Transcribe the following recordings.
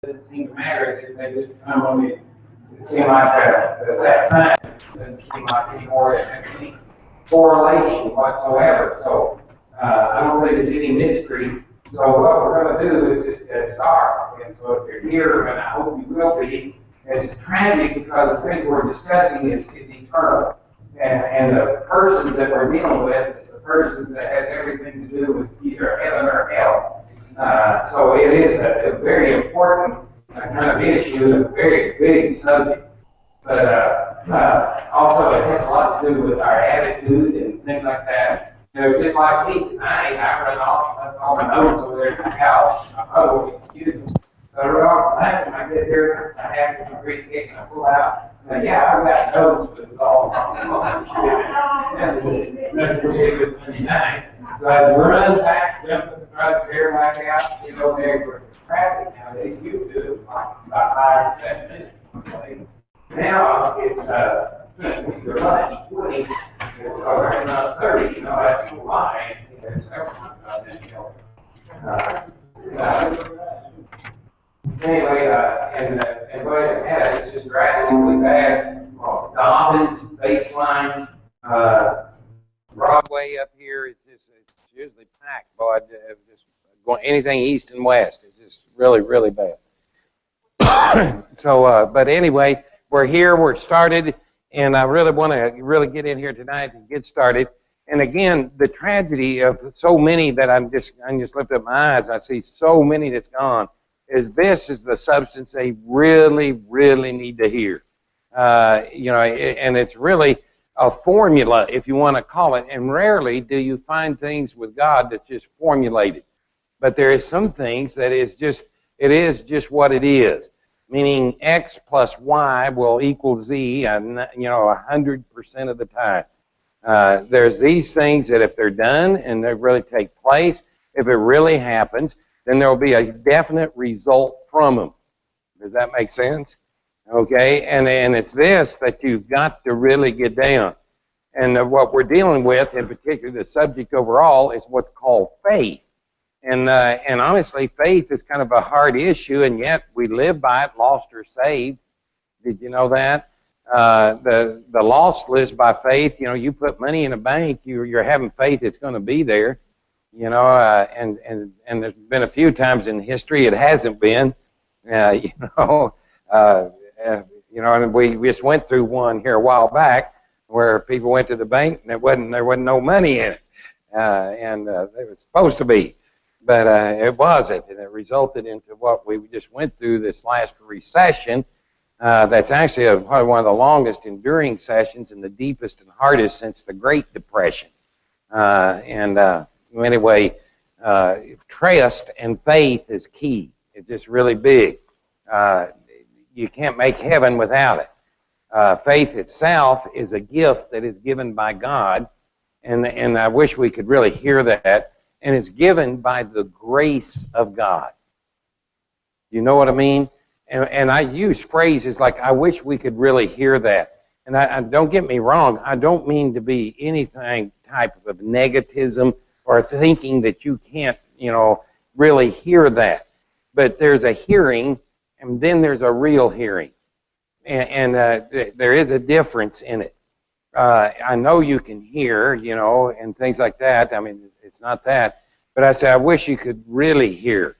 doesn't seem to matter. They just come on it. It seems like that time doesn't seem like any more any correlation whatsoever. So I don't think there's any mystery. So what we're going to do is just start. And so if you're here, and I hope you will be, it's tragic because the things we're discussing is eternal. And the persons that we're dealing with is the persons that has everything to do with either heaven or hell. So it is a very important kind of issue, a very big subject. But also it has a lot to do with our attitude and things like that. You know, just like me tonight, I run off all my notes over there at the house. I probably will get confused. So I run off tonight when I get here, I have my briefcase and I pull out. Yeah, I've got notes, but it's all nothing to do with 29. So I run back, jump in the truck, clear back out, get over there for traffic nowadays. You do it like about 5 or 7 minutes. Now it's you're lucky 20, or not 30, you know, that's a lie. There's everyone about that, you know. Anyway, and what it has, it's just drastically bad. Dobbins, baseline, Broadway up here is just it's usually packed, boy. Just going anything east and west is just really, really bad. So, but anyway, we're here, we're started, and I really want to really get in here tonight and get started. And again, the tragedy of so many that I just lift up my eyes, I see so many that's gone. This is the substance they really, really need to hear. You know, and it's really a formula, if you want to call it. And rarely do you find things with God that's just formulated. But there is some things that is just what it is. Meaning X plus Y will equal Z, you know, 100% of the time. There's these things that if they're done and they really take place, if it really happens, then there will be a definite result from them. Does that make sense? Okay, and it's this that you've got to really get down. And what we're dealing with, in particular, the subject overall, is what's called faith. And honestly, faith is kind of a hard issue, and yet we live by it, lost or saved. Did you know that? The lost lives by faith. You know, you put money in a bank, you're having faith it's going to be there. You know, and there's been a few times in history it hasn't been. You know, and we just went through one here a while back where people went to the bank and there wasn't no money in it, and it was supposed to be, but it wasn't, and it resulted into what we just went through this last recession. That's actually probably one of the longest enduring sessions and the deepest and hardest since the Great Depression. Anyway, trust and faith is key. It's just really big. You can't make heaven without it. Faith itself is a gift that is given by God, and I wish we could really hear that, and it's given by the grace of God. You know what I mean? And I use phrases like, I wish we could really hear that. And I don't get me wrong, I don't mean to be anything type of negativism or thinking that you can't, you know, really hear that. But there's a hearing, and then there's a real hearing. And there is a difference in it. I know you can hear, you know, and things like that. I mean, it's not that. But I say, I wish you could really hear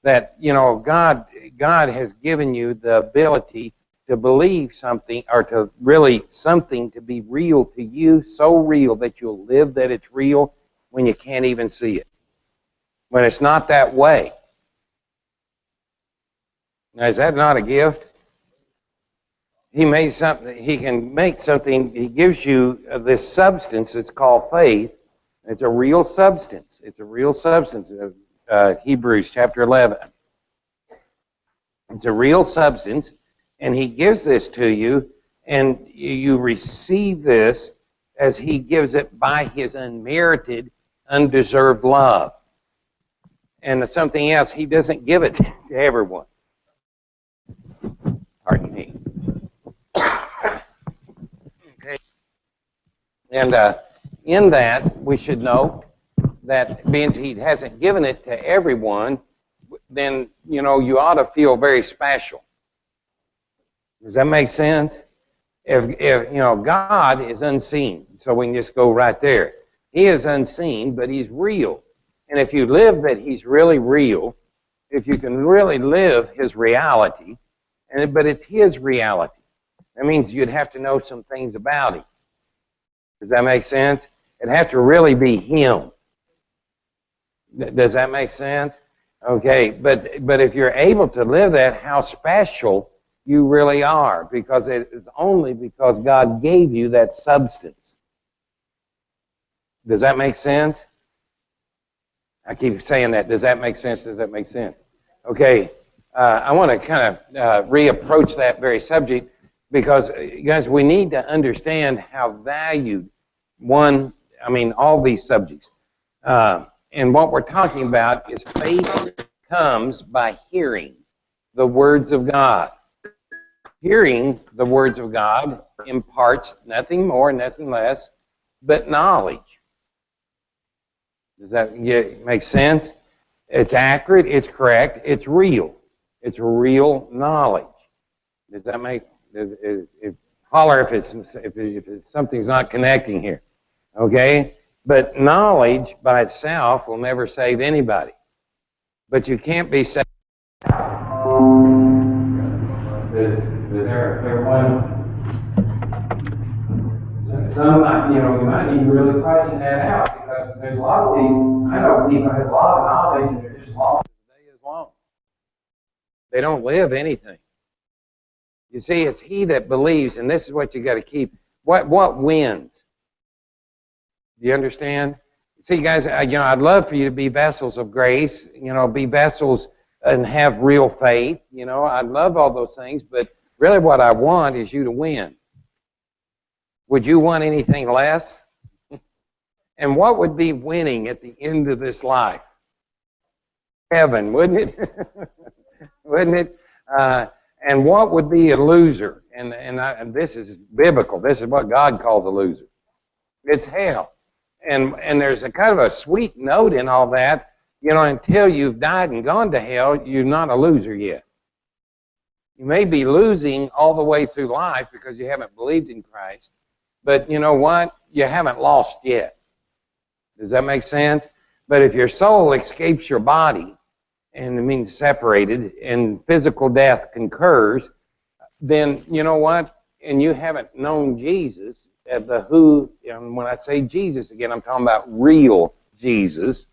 that, you know, God has given you the ability to believe something, or to really something to be real to you, so real that you'll live that it's real when you can't even see it, when it's not that way. Now, is that not a gift? He made something. He can make something. He gives you this substance. It's called faith. It's a real substance. It's a real substance. Hebrews chapter 11. It's a real substance, and he gives this to you, and you receive this as he gives it by his unmerited, undeserved love. And something else, he doesn't give it to everyone. Pardon me. Okay. And in that, we should note that being he hasn't given it to everyone, then, you know, you ought to feel very special. Does that make sense? If you know, God is unseen, so we can just go right there. He is unseen, but He's real. And if you live that He's really real, if you can really live His reality, but it's His reality, that means you'd have to know some things about Him. Does that make sense? It'd have to really be Him. Does that make sense? Okay, but if you're able to live that, how special you really are, because it is only because God gave you that substance. Does that make sense? I keep saying that. Does that make sense? Does that make sense? Okay, I want to kind of reapproach that very subject, because, guys, we need to understand how valued all these subjects. And what we're talking about is faith comes by hearing the words of God. Hearing the words of God imparts nothing more, nothing less, but knowledge. Does that make sense? It's accurate, it's correct, it's real. It's real knowledge. Does that make? Holler if something's not connecting here. Okay? But knowledge by itself will never save anybody. But you can't be saved. You might need to really question that out, because there's a lot of people, I know people have a lot of knowledge and they're just lost as the day is long. They don't live anything. You see, it's he that believes, and this is what you got to keep. What wins? Do you understand? See, guys, I'd love for you to be vessels of grace, be vessels and have real faith. I'd love all those things, but really what I want is you to win. Would you want anything less? And what would be winning at the end of this life? Heaven, wouldn't it? Wouldn't it? And what would be a loser? And this is biblical. This is what God calls a loser. It's hell. And there's a kind of a sweet note in all that. Until you've died and gone to hell, you're not a loser yet. You may be losing all the way through life because you haven't believed in Christ. But you know what? You haven't lost yet. Does that make sense? But if your soul escapes your body, and it means separated, and physical death concurs, then you know what? And you haven't known Jesus, and when I say Jesus again, I'm talking about real Jesus.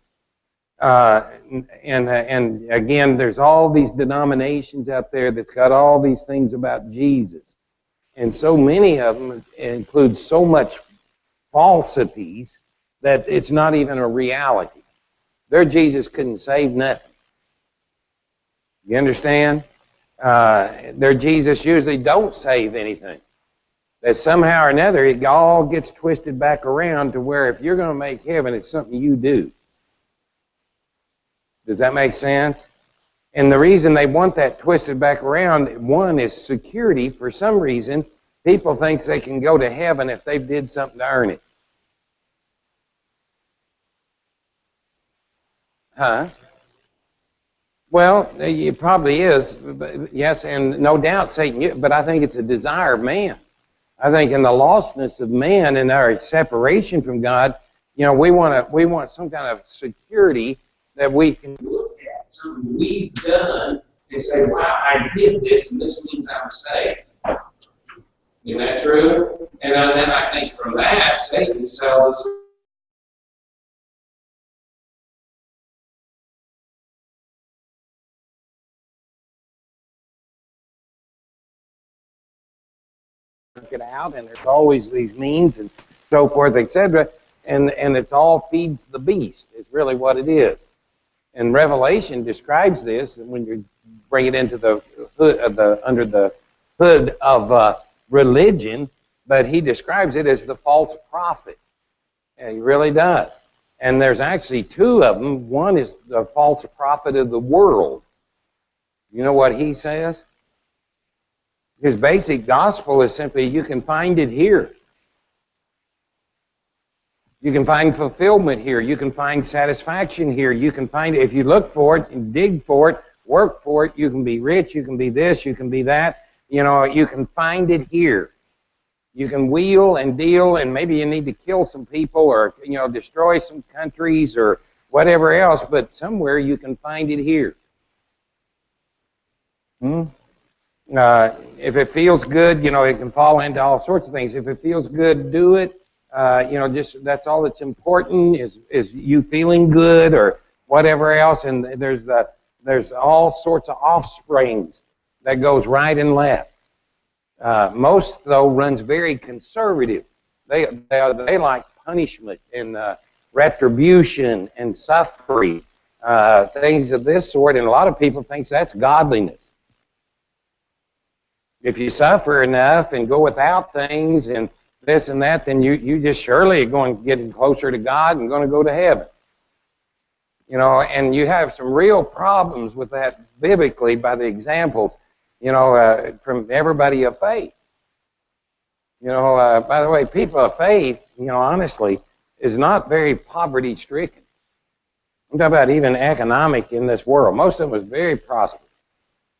And again, there's all these denominations out there that's got all these things about Jesus. And so many of them include so much falsities that it's not even a reality. Their Jesus couldn't save nothing. You understand? Their Jesus usually don't save anything. That somehow or another it all gets twisted back around to where if you're going to make heaven, it's something you do. Does that make sense? And the reason they want that twisted back around, one, is security. For some reason, people think they can go to heaven if they did something to earn it. Huh? Well, it probably is. Yes, and no doubt Satan, but I think it's a desire of man. I think in the lostness of man and our separation from God, we want some kind of security that we can look at, something we've done, and say, wow, I did this, and this means I'm safe. Isn't that true? And then I think from that, Satan sells us. It out, and there's always these means and so forth, etc. And it all feeds the beast, is really what it is. And Revelation describes this when you bring it into the hood under the hood of religion, but he describes it as the false prophet. And he really does. And there's actually two of them. One is the false prophet of the world. You know what he says? His basic gospel is simply, you can find it here. You can find fulfillment here. You can find satisfaction here. You can find it, if you look for it and dig for it, work for it. You can be rich. You can be this. You can be that. You know, you can find it here. You can wheel and deal, and maybe you need to kill some people or, you know, destroy some countries or whatever else, but somewhere you can find it here. If it feels good, you know, it can fall into all sorts of things. If it feels good, do it. You know, just that's all that's important is you feeling good or whatever else. And there's all sorts of offsprings that goes right and left. Most though runs very conservative. They like punishment and retribution and suffering, things of this sort. And a lot of people think that's godliness. If you suffer enough and go without things and this and that, then you just surely are going to get closer to God and going to go to heaven. You know, and you have some real problems with that biblically by the examples, you know, from everybody of faith. You know, by the way, people of faith, you know, honestly, is not very poverty-stricken. I'm talking about even economic in this world. Most of them was very prosperous.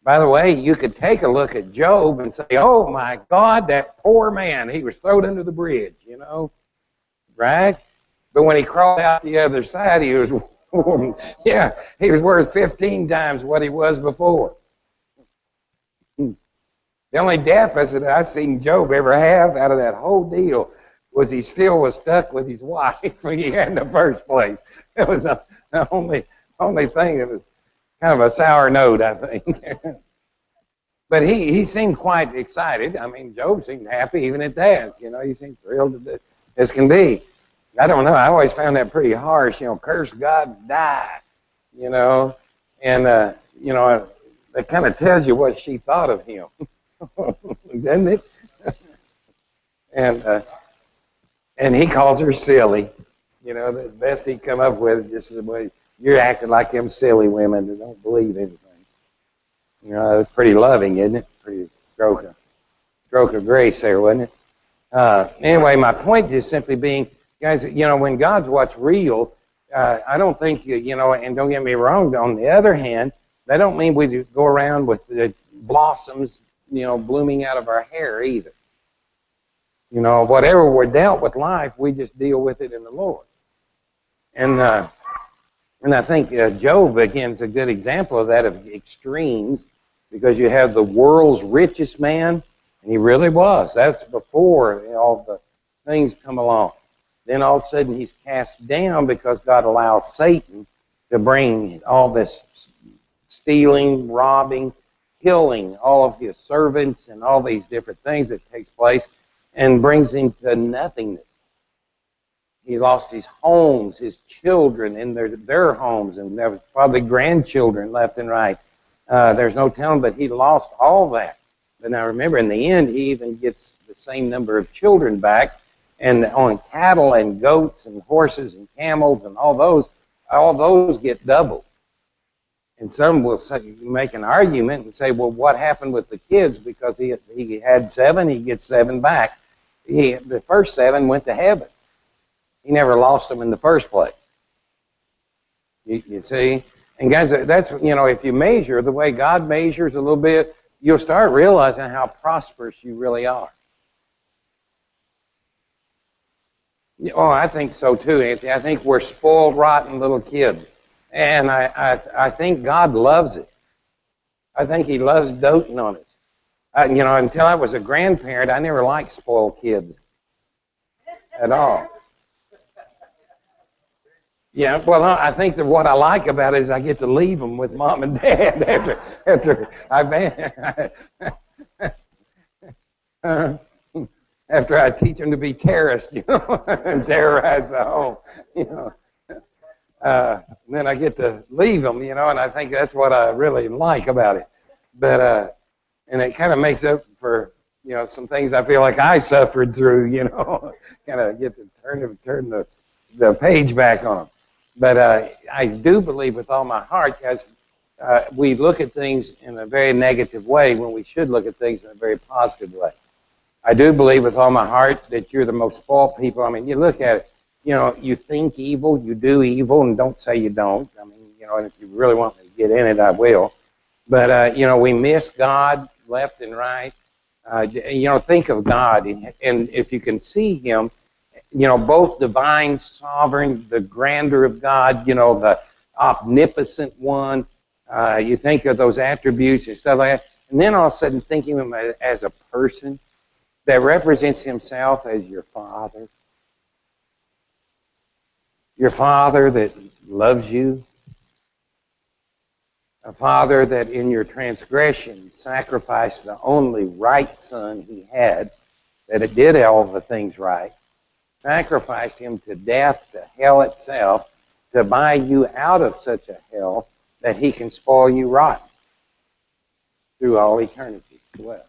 By the way, you could take a look at Job and say, oh, my God, that poor man, he was thrown under the bridge, you know, right? But when he crawled out the other side, he was, yeah, he was worth 15 times what he was before. The only deficit I seen Job ever have out of that whole deal was he still was stuck with his wife when he had in the first place. It was the only thing that was kind of a sour note, I think. But he seemed quite excited. I mean, Job seemed happy even at that. You know, he seemed thrilled as can be. I don't know. I always found that pretty harsh. You know, curse God, die. You know, and you know, that kind of tells you what she thought of him, doesn't it? And he calls her silly. You know, the best he come up with is just the way. You're acting like them silly women that don't believe anything. You know, it's pretty loving, isn't it? Pretty stroke of grace there, wasn't it? Anyway, my point is simply being, guys, you know, when God's what's real, I don't think, you know, and don't get me wrong, on the other hand, that don't mean we go around with the blossoms, you know, blooming out of our hair either. You know, whatever we're dealt with life, we just deal with it in the Lord. And I think Job, again, is a good example of that, of extremes, because you have the world's richest man, and he really was. That's before all the things come along. Then all of a sudden he's cast down because God allows Satan to bring all this stealing, robbing, killing all of his servants and all these different things that takes place and brings him to nothingness. He lost his homes, his children, and their homes, and there was probably grandchildren left and right. There's no telling, but he lost all that. But now remember, in the end, he even gets the same number of children back, and on cattle and goats and horses and camels and all those get doubled. And some will make an argument and say, well, what happened with the kids? Because he had 7, he gets 7 back. The first 7 went to heaven. He never lost them in the first place. You see? And guys, that's, you know, if you measure the way God measures a little bit, you'll start realizing how prosperous you really are. Oh, I think so too, Anthony. I think we're spoiled, rotten little kids. And I think God loves it. I think he loves doting on us. You know, until I was a grandparent, I never liked spoiled kids at all. Yeah, well, I think that what I like about it is I get to leave them with mom and dad after I teach them to be terrorists, you know, and terrorize the home, you know. Then I get to leave them, you know, and I think that's what I really like about it. But and it kind of makes up for, you know, some things I feel like I suffered through, you know, kind of get to turn the page back on them. But I do believe with all my heart, guys, we look at things in a very negative way when we should look at things in a very positive way. I do believe with all my heart that you're the most spoiled people. I mean, you look at it, you know, you think evil, you do evil, and don't say you don't. I mean, you know, and if you really want me to get in it, I will. But, we miss God left and right. Think of God, and if you can see Him, both divine, sovereign, the grandeur of God, the omnipotent one. You think of those attributes and stuff like that. And then all of a sudden thinking of him as a person that represents himself as your Father. Your Father that loves you. A Father that in your transgression sacrificed the only right Son He had, that it did all the things right. Sacrificed Him to death, to hell itself, to buy you out of such a hell that He can spoil you rotten through all eternity as well.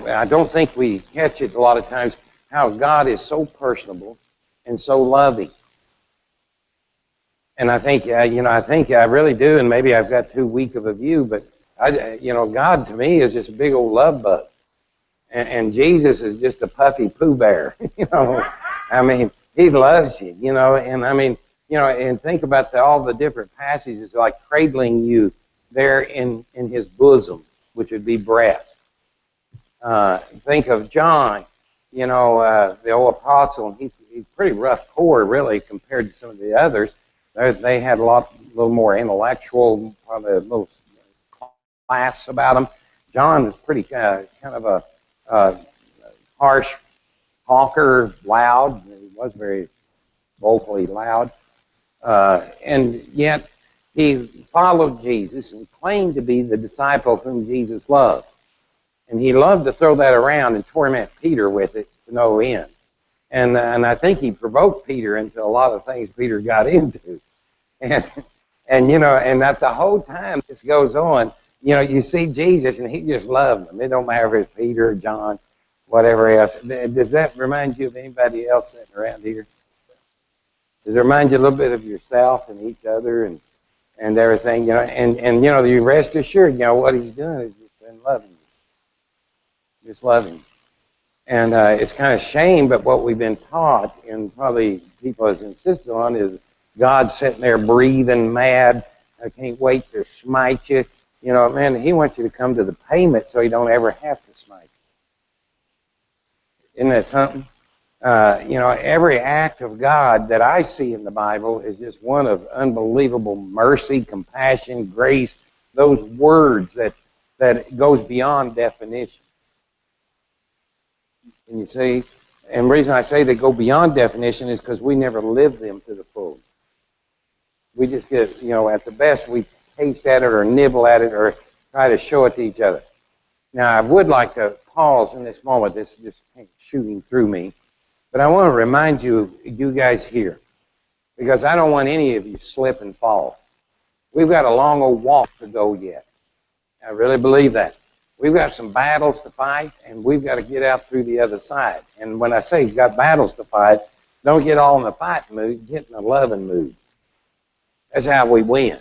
I don't think we catch it a lot of times how God is so personable and so loving. And I think, I really do, and maybe I've got too weak of a view, but God to me is just a big old love bug. And Jesus is just a puffy Pooh Bear. He loves you, and think about all the different passages like cradling you there in His bosom, which would be breast. Think of John, the old apostle. He's pretty rough core, really, compared to some of the others. They had a little more intellectual, probably a little class about them. John was pretty kind of a harsh talker, loud. He was very vocally loud. And yet he followed Jesus and claimed to be the disciple whom Jesus loved. And he loved to throw that around and torment Peter with it to no end. And I think he provoked Peter into a lot of things Peter got into. And that the whole time this goes on, you see Jesus and He just loved them. It don't matter if it's Peter or John, whatever else. Does that remind you of anybody else sitting around here? Does it remind you a little bit of yourself and each other and everything? You rest assured, what He's doing is just been loving you. Just loving you. And it's kind of shame, but what we've been taught, and probably people has insisted on, is God sitting there breathing mad. I can't wait to smite you. Man, He wants you to come to the payment so He don't ever have to smite you. Isn't that something? Every act of God that I see in the Bible is just one of unbelievable mercy, compassion, grace, those words that goes beyond definition. And you see, and the reason I say they go beyond definition is because we never live them to the full. We just get, at the best, we taste at it or nibble at it or try to show it to each other. Now, I would like to pause in this moment. This is just shooting through me. But I want to remind you guys here, because I don't want any of you slip and fall. We've got a long old walk to go yet. I really believe that. We've got some battles to fight, and we've got to get out through the other side. And when I say you've got battles to fight, don't get all in the fighting mood, get in the loving mood. That's how we win.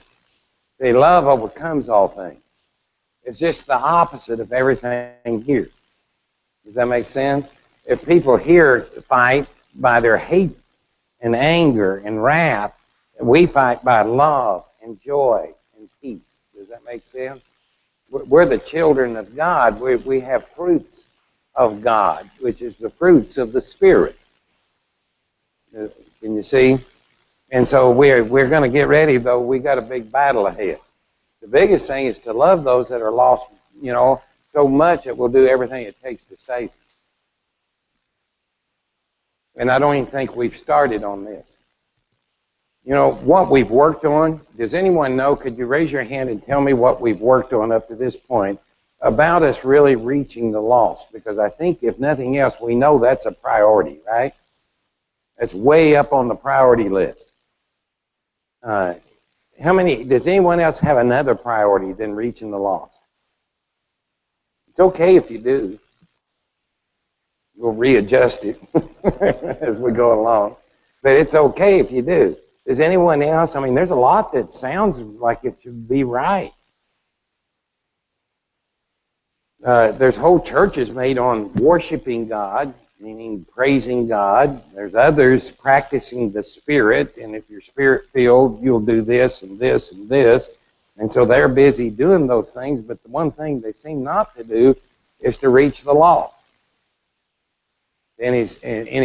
See, love overcomes all things. It's just the opposite of everything here. Does that make sense? If people here fight by their hate and anger and wrath, we fight by love and joy and peace. Does that make sense? We're the children of God. We have fruits of God, which is the fruits of the Spirit. Can you see? And so we're going to get ready, though. We got a big battle ahead. The biggest thing is to love those that are lost, so much that we'll do everything it takes to save them. And I don't even think we've started on this. What we've worked on, does anyone know? Could you raise your hand and tell me what we've worked on up to this point about us really reaching the lost? Because I think, if nothing else, we know that's a priority, right? That's way up on the priority list. Does anyone else have another priority than reaching the lost? It's okay if you do. We'll readjust it as we go along. But it's okay if you do. Does anyone else? There's a lot that sounds like it should be right. There's whole churches made on worshiping God, meaning praising God. There's others practicing the Spirit, and if you're Spirit-filled, you'll do this and this and this. And so they're busy doing those things, but the one thing they seem not to do is to reach the lost. Any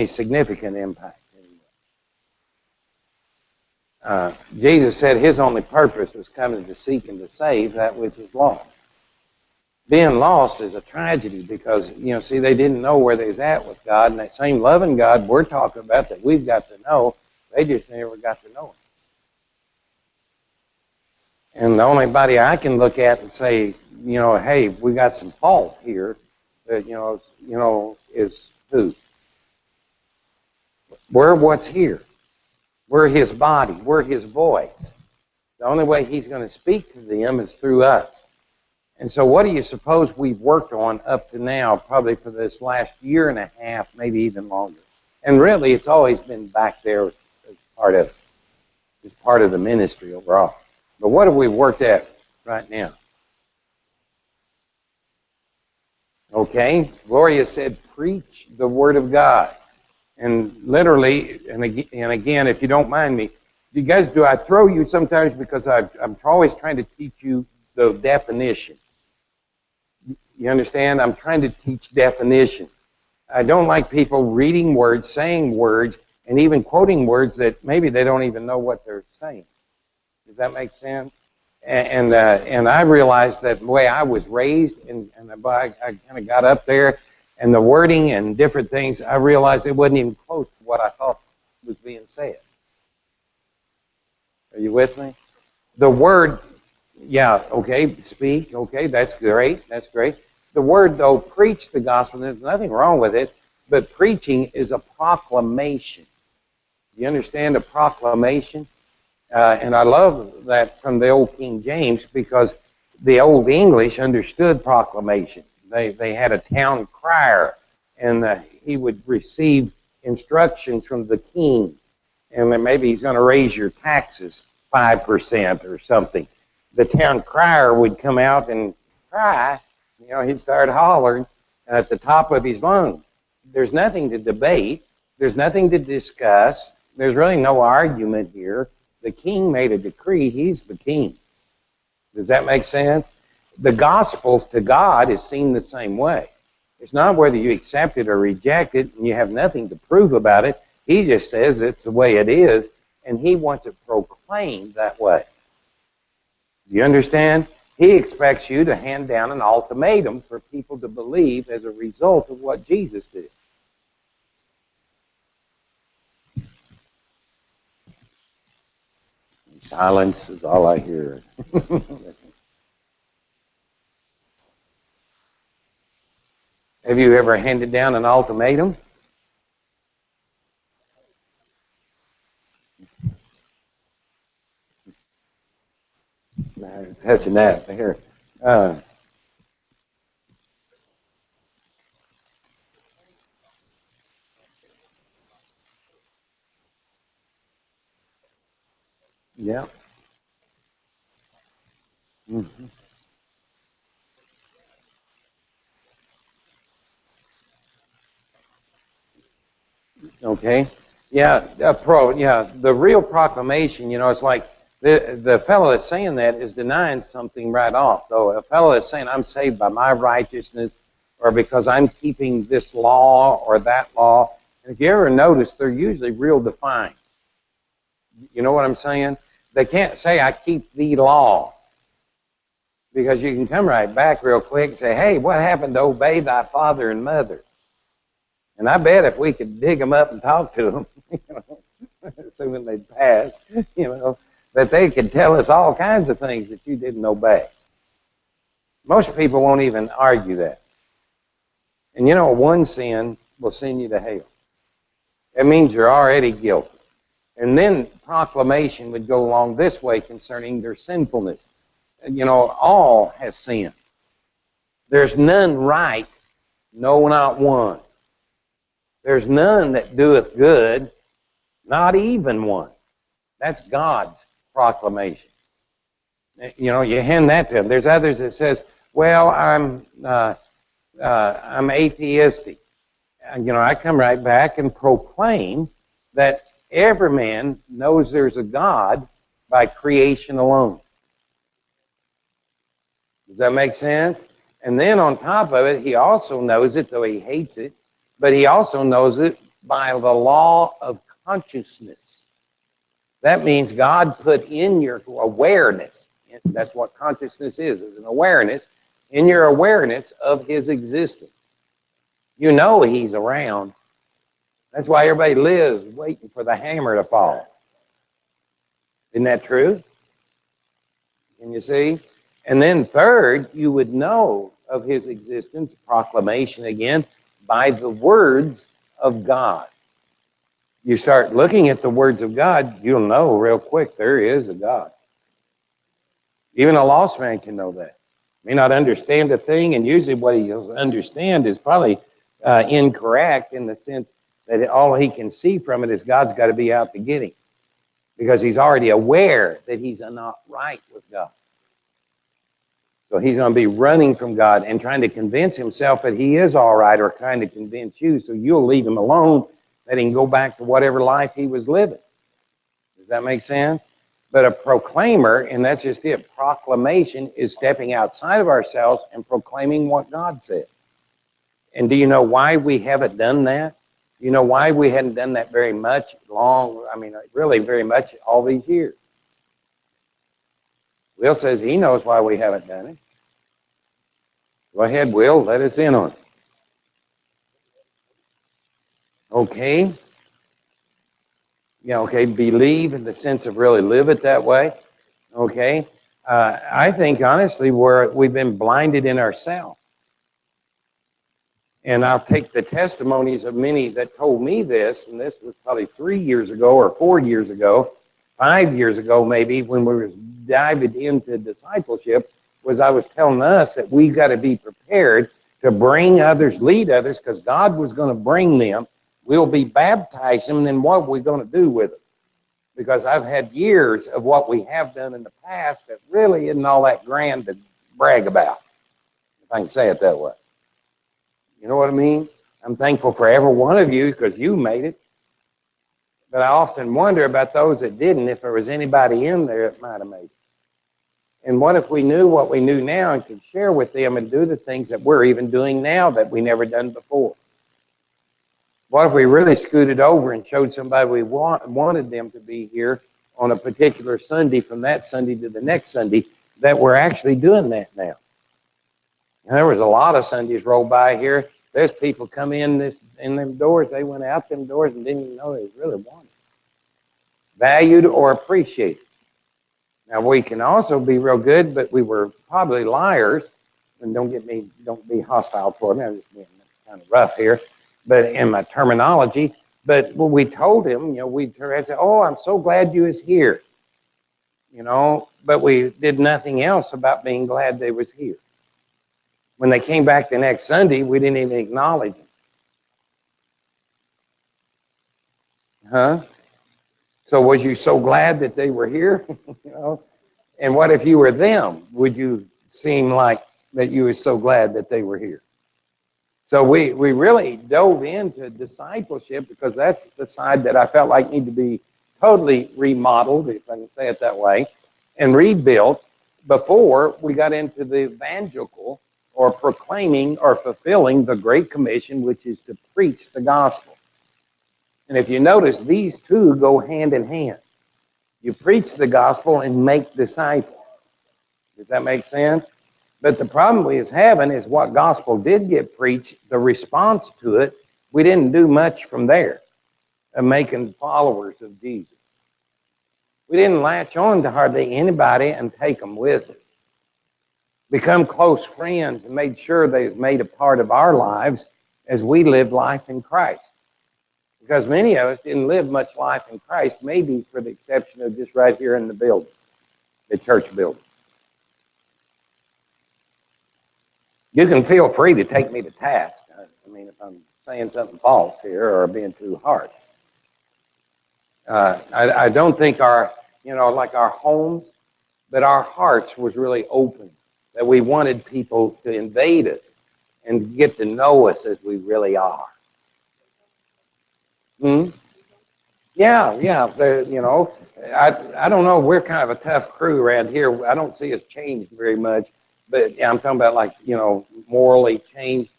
significant impact. Jesus said his only purpose was coming to seek and to save that which is lost. Being lost is a tragedy because, see, they didn't know where they was at with God, and that same loving God we're talking about that we've got to know, they just never got to know Him. And the only body I can look at and say, hey, we got some fault here, that, is who? We're what's here. We're His body. We're His voice. The only way He's going to speak to them is through us. And so what do you suppose we've worked on up to now, probably for this last year and a half, maybe even longer? And really, it's always been back there as part of the ministry overall. But what have we worked at right now? Okay, Gloria said, preach the Word of God. And literally, and again, if you don't mind me, do I throw you sometimes because I'm always trying to teach you the definition? You understand? I'm trying to teach definition. I don't like people reading words, saying words, and even quoting words that maybe they don't even know what they're saying. Does that make sense? And I realized that the way I was raised, and I kind of got up there, and the wording and different things, I realized it wasn't even close to what I thought was being said. Are you with me? The word, yeah, okay, speak, okay, that's great, that's great. The word, though, preach the gospel, there's nothing wrong with it, but preaching is a proclamation. You understand a proclamation? And I love that from the old King James because the old English understood proclamation. They had a town crier, and he would receive instructions from the king. And then maybe he's going to raise your taxes 5% or something. The town crier would come out and cry. He'd start hollering at the top of his lungs. There's nothing to debate. There's nothing to discuss. There's really no argument here. The king made a decree. He's the king. Does that make sense? The gospel to God is seen the same way. It's not whether you accept it or reject it, and you have nothing to prove about it. He just says it's the way it is, and He wants it proclaimed that way. Do you understand? He expects you to hand down an ultimatum for people to believe as a result of what Jesus did. Silence is all I hear. Have you ever handed down an ultimatum? Touching that here. Yeah. Mm-hmm. Okay. Yeah, the real proclamation, it's like the fellow that's saying that is denying something right off. Though a fellow that's saying, I'm saved by my righteousness or because I'm keeping this law or that law, and if you ever notice, they're usually real defined. You know what I'm saying? They can't say, I keep the law, because you can come right back real quick and say, hey, what happened to obey thy father and mother? And I bet if we could dig them up and talk to them, assuming they'd pass, that they could tell us all kinds of things that you didn't obey. Most people won't even argue that. And one sin will send you to hell. That means you're already guilty. And then proclamation would go along this way concerning their sinfulness. All have sinned. There's none right, no, not one. There's none that doeth good, not even one. That's God's proclamation. You hand that to them. There's others that says, well, I'm atheistic. I come right back and proclaim that every man knows there's a God by creation alone. Does that make sense? And then on top of it, he also knows it, though he hates it, but he also knows it by the law of consciousness. That means God put in your awareness, that's what consciousness is an awareness, in your awareness of his existence. You know he's around. That's why everybody lives waiting for the hammer to fall. Isn't that true? Can you see? And then third, you would know of his existence, proclamation again, by the words of God. You start looking at the words of God, you'll know real quick there is a God. Even a lost man can know that. May not understand a thing, and usually what he'll understand is probably incorrect in the sense that all he can see from it is God's got to be out to get him, because he's already aware that he's not right with God. So he's going to be running from God and trying to convince himself that he is all right, or trying to convince you so you'll leave him alone, that he can go back to whatever life he was living. Does that make sense? But a proclaimer, and that's just it, proclamation is stepping outside of ourselves and proclaiming what God said. And do you know why we haven't done that? Do you know why we hadn't done that very much really very much all these years? Will says he knows why we haven't done it. Go ahead, Will, let us in on it. Okay. Yeah, okay, believe in the sense of really live it that way. Okay. I think, honestly, we've been blinded in ourselves. And I'll take the testimonies of many that told me this, and this was probably 3 years ago or 4 years ago, 5 years ago maybe, when we were diving into discipleship, was I was telling us that we've got to be prepared to bring others, lead others, because God was going to bring them. We'll be baptizing them, then what are we going to do with them? Because I've had years of what we have done in the past that really isn't all that grand to brag about, if I can say it that way. You know what I mean? I'm thankful for every one of you because you made it. But I often wonder about those that didn't, if there was anybody in there that might have made it. And what if we knew what we knew now and could share with them and do the things that we're even doing now that we never done before? What if we really scooted over and showed somebody we wanted them to be here on a particular Sunday, from that Sunday to the next Sunday, that we're actually doing that now? And there was a lot of Sundays roll by here. There's people come in them doors, they went out them doors and didn't even know they was really wanted, valued, or appreciated. Now, we can also be real good, but we were probably liars. And don't be hostile toward me. I'm just being kind of rough here, but in my terminology. But when we told him, we said, "Oh, I'm so glad you was here," but we did nothing else about being glad they was here. When they came back the next Sunday, we didn't even acknowledge them. So was you so glad that they were here? And what if you were them? Would you seem like that you were so glad that they were here? So we really dove into discipleship because that's the side that I felt like needed to be totally remodeled, if I can say it that way, and rebuilt before we got into the evangelical, or proclaiming or fulfilling the Great Commission, which is to preach the gospel. And if you notice, these two go hand in hand. You preach the gospel and make disciples. Does that make sense? But the problem we is having is what gospel did get preached, the response to it, we didn't do much from there of making followers of Jesus. We didn't latch on to hardly anybody and take them with us. Become close friends and made sure they made a part of our lives as we lived life in Christ. Because many of us didn't live much life in Christ, maybe for the exception of just right here in the building, the church building. You can feel free to take me to task. If I'm saying something false here or being too harsh. I don't think our homes, but our hearts was really open. That we wanted people to invade us and get to know us as we really are. Hmm? Yeah, yeah. You know, I don't know. We're kind of a tough crew around here. I don't see us change very much, but yeah, I'm talking about like morally changed.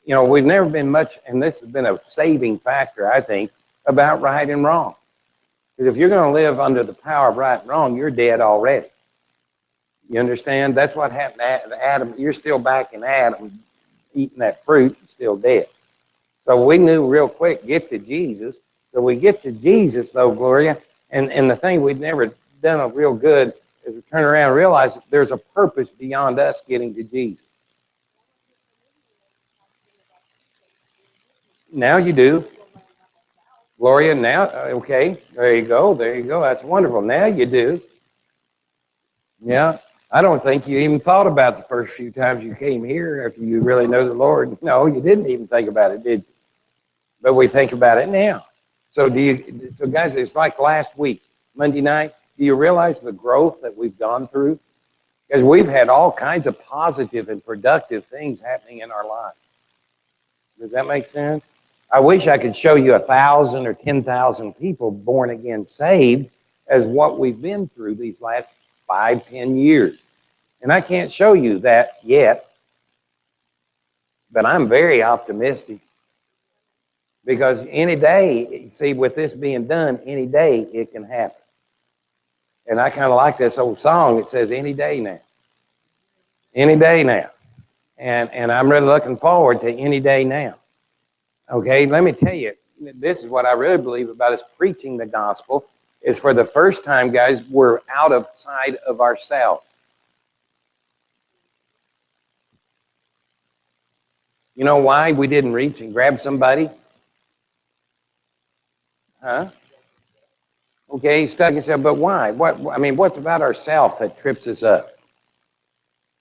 We've never been much, and this has been a saving factor, I think, about right and wrong. Because if you're going to live under the power of right and wrong, you're dead already. You understand? That's what happened to Adam. You're still back in Adam, eating that fruit, and still dead. So we knew real quick, get to Jesus. So we get to Jesus, though, Gloria. And the thing we've never done a real good is we turn around and realize that there's a purpose beyond us getting to Jesus. Now you do. Gloria, now, okay, there you go. There you go. That's wonderful. Now you do. Yeah. I don't think you even thought about the first few times you came here after you really know the Lord. No, you didn't even think about it, did you? But we think about it now. So guys, it's like last week, Monday night. Do you realize the growth that we've gone through? Because we've had all kinds of positive and productive things happening in our lives. Does that make sense? I wish I could show you 1,000 or 10,000 people born again, saved, as what we've been through these last 5, 10 years. And I can't show you that yet, but I'm very optimistic. Because any day, see, with this being done, any day it can happen. And I kind of like this old song. It says, any day now. Any day now. And I'm really looking forward to any day now. Okay, let me tell you, this is what I really believe about us preaching the gospel, is for the first time, guys, we're out of sight of ourselves. You know why we didn't reach and grab somebody? Huh? Okay, stuck himself, but why? What's about ourself that trips us up?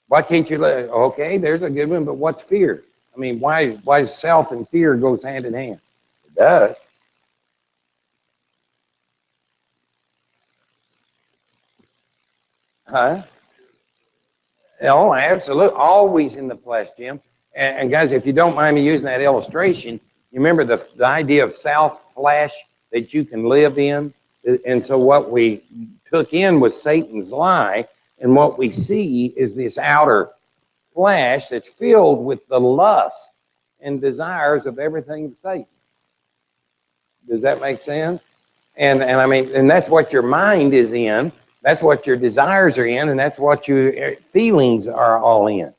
Why can't you let, okay, there's a good one, but what's fear? I mean, why self and fear goes hand in hand? It does. Huh? Oh, absolutely. Always in the flesh, Jim. And guys, if you don't mind me using that illustration, you remember the idea of self-flesh that you can live in? And so what we took in was Satan's lie, and what we see is this outer flesh that's filled with the lust and desires of everything of Satan. Does that make sense? And that's what your mind is in. That's what your desires are in, and that's what your feelings are all in.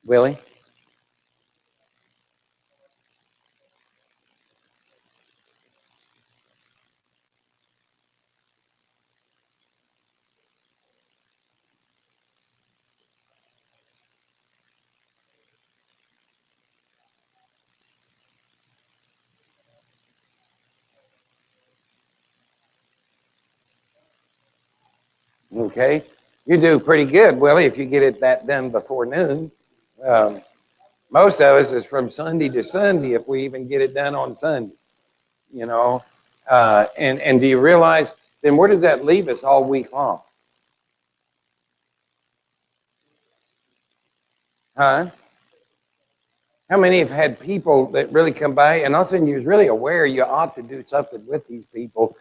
Willie? Okay. You do pretty good, Willie, if you get it that done before noon. Um, most of us is from Sunday to Sunday if we even get it done on Sunday, you know. And do you realize, then where does that leave us all week long? Huh? How many have had people that really come by and all of a sudden you're really aware you ought to do something with these people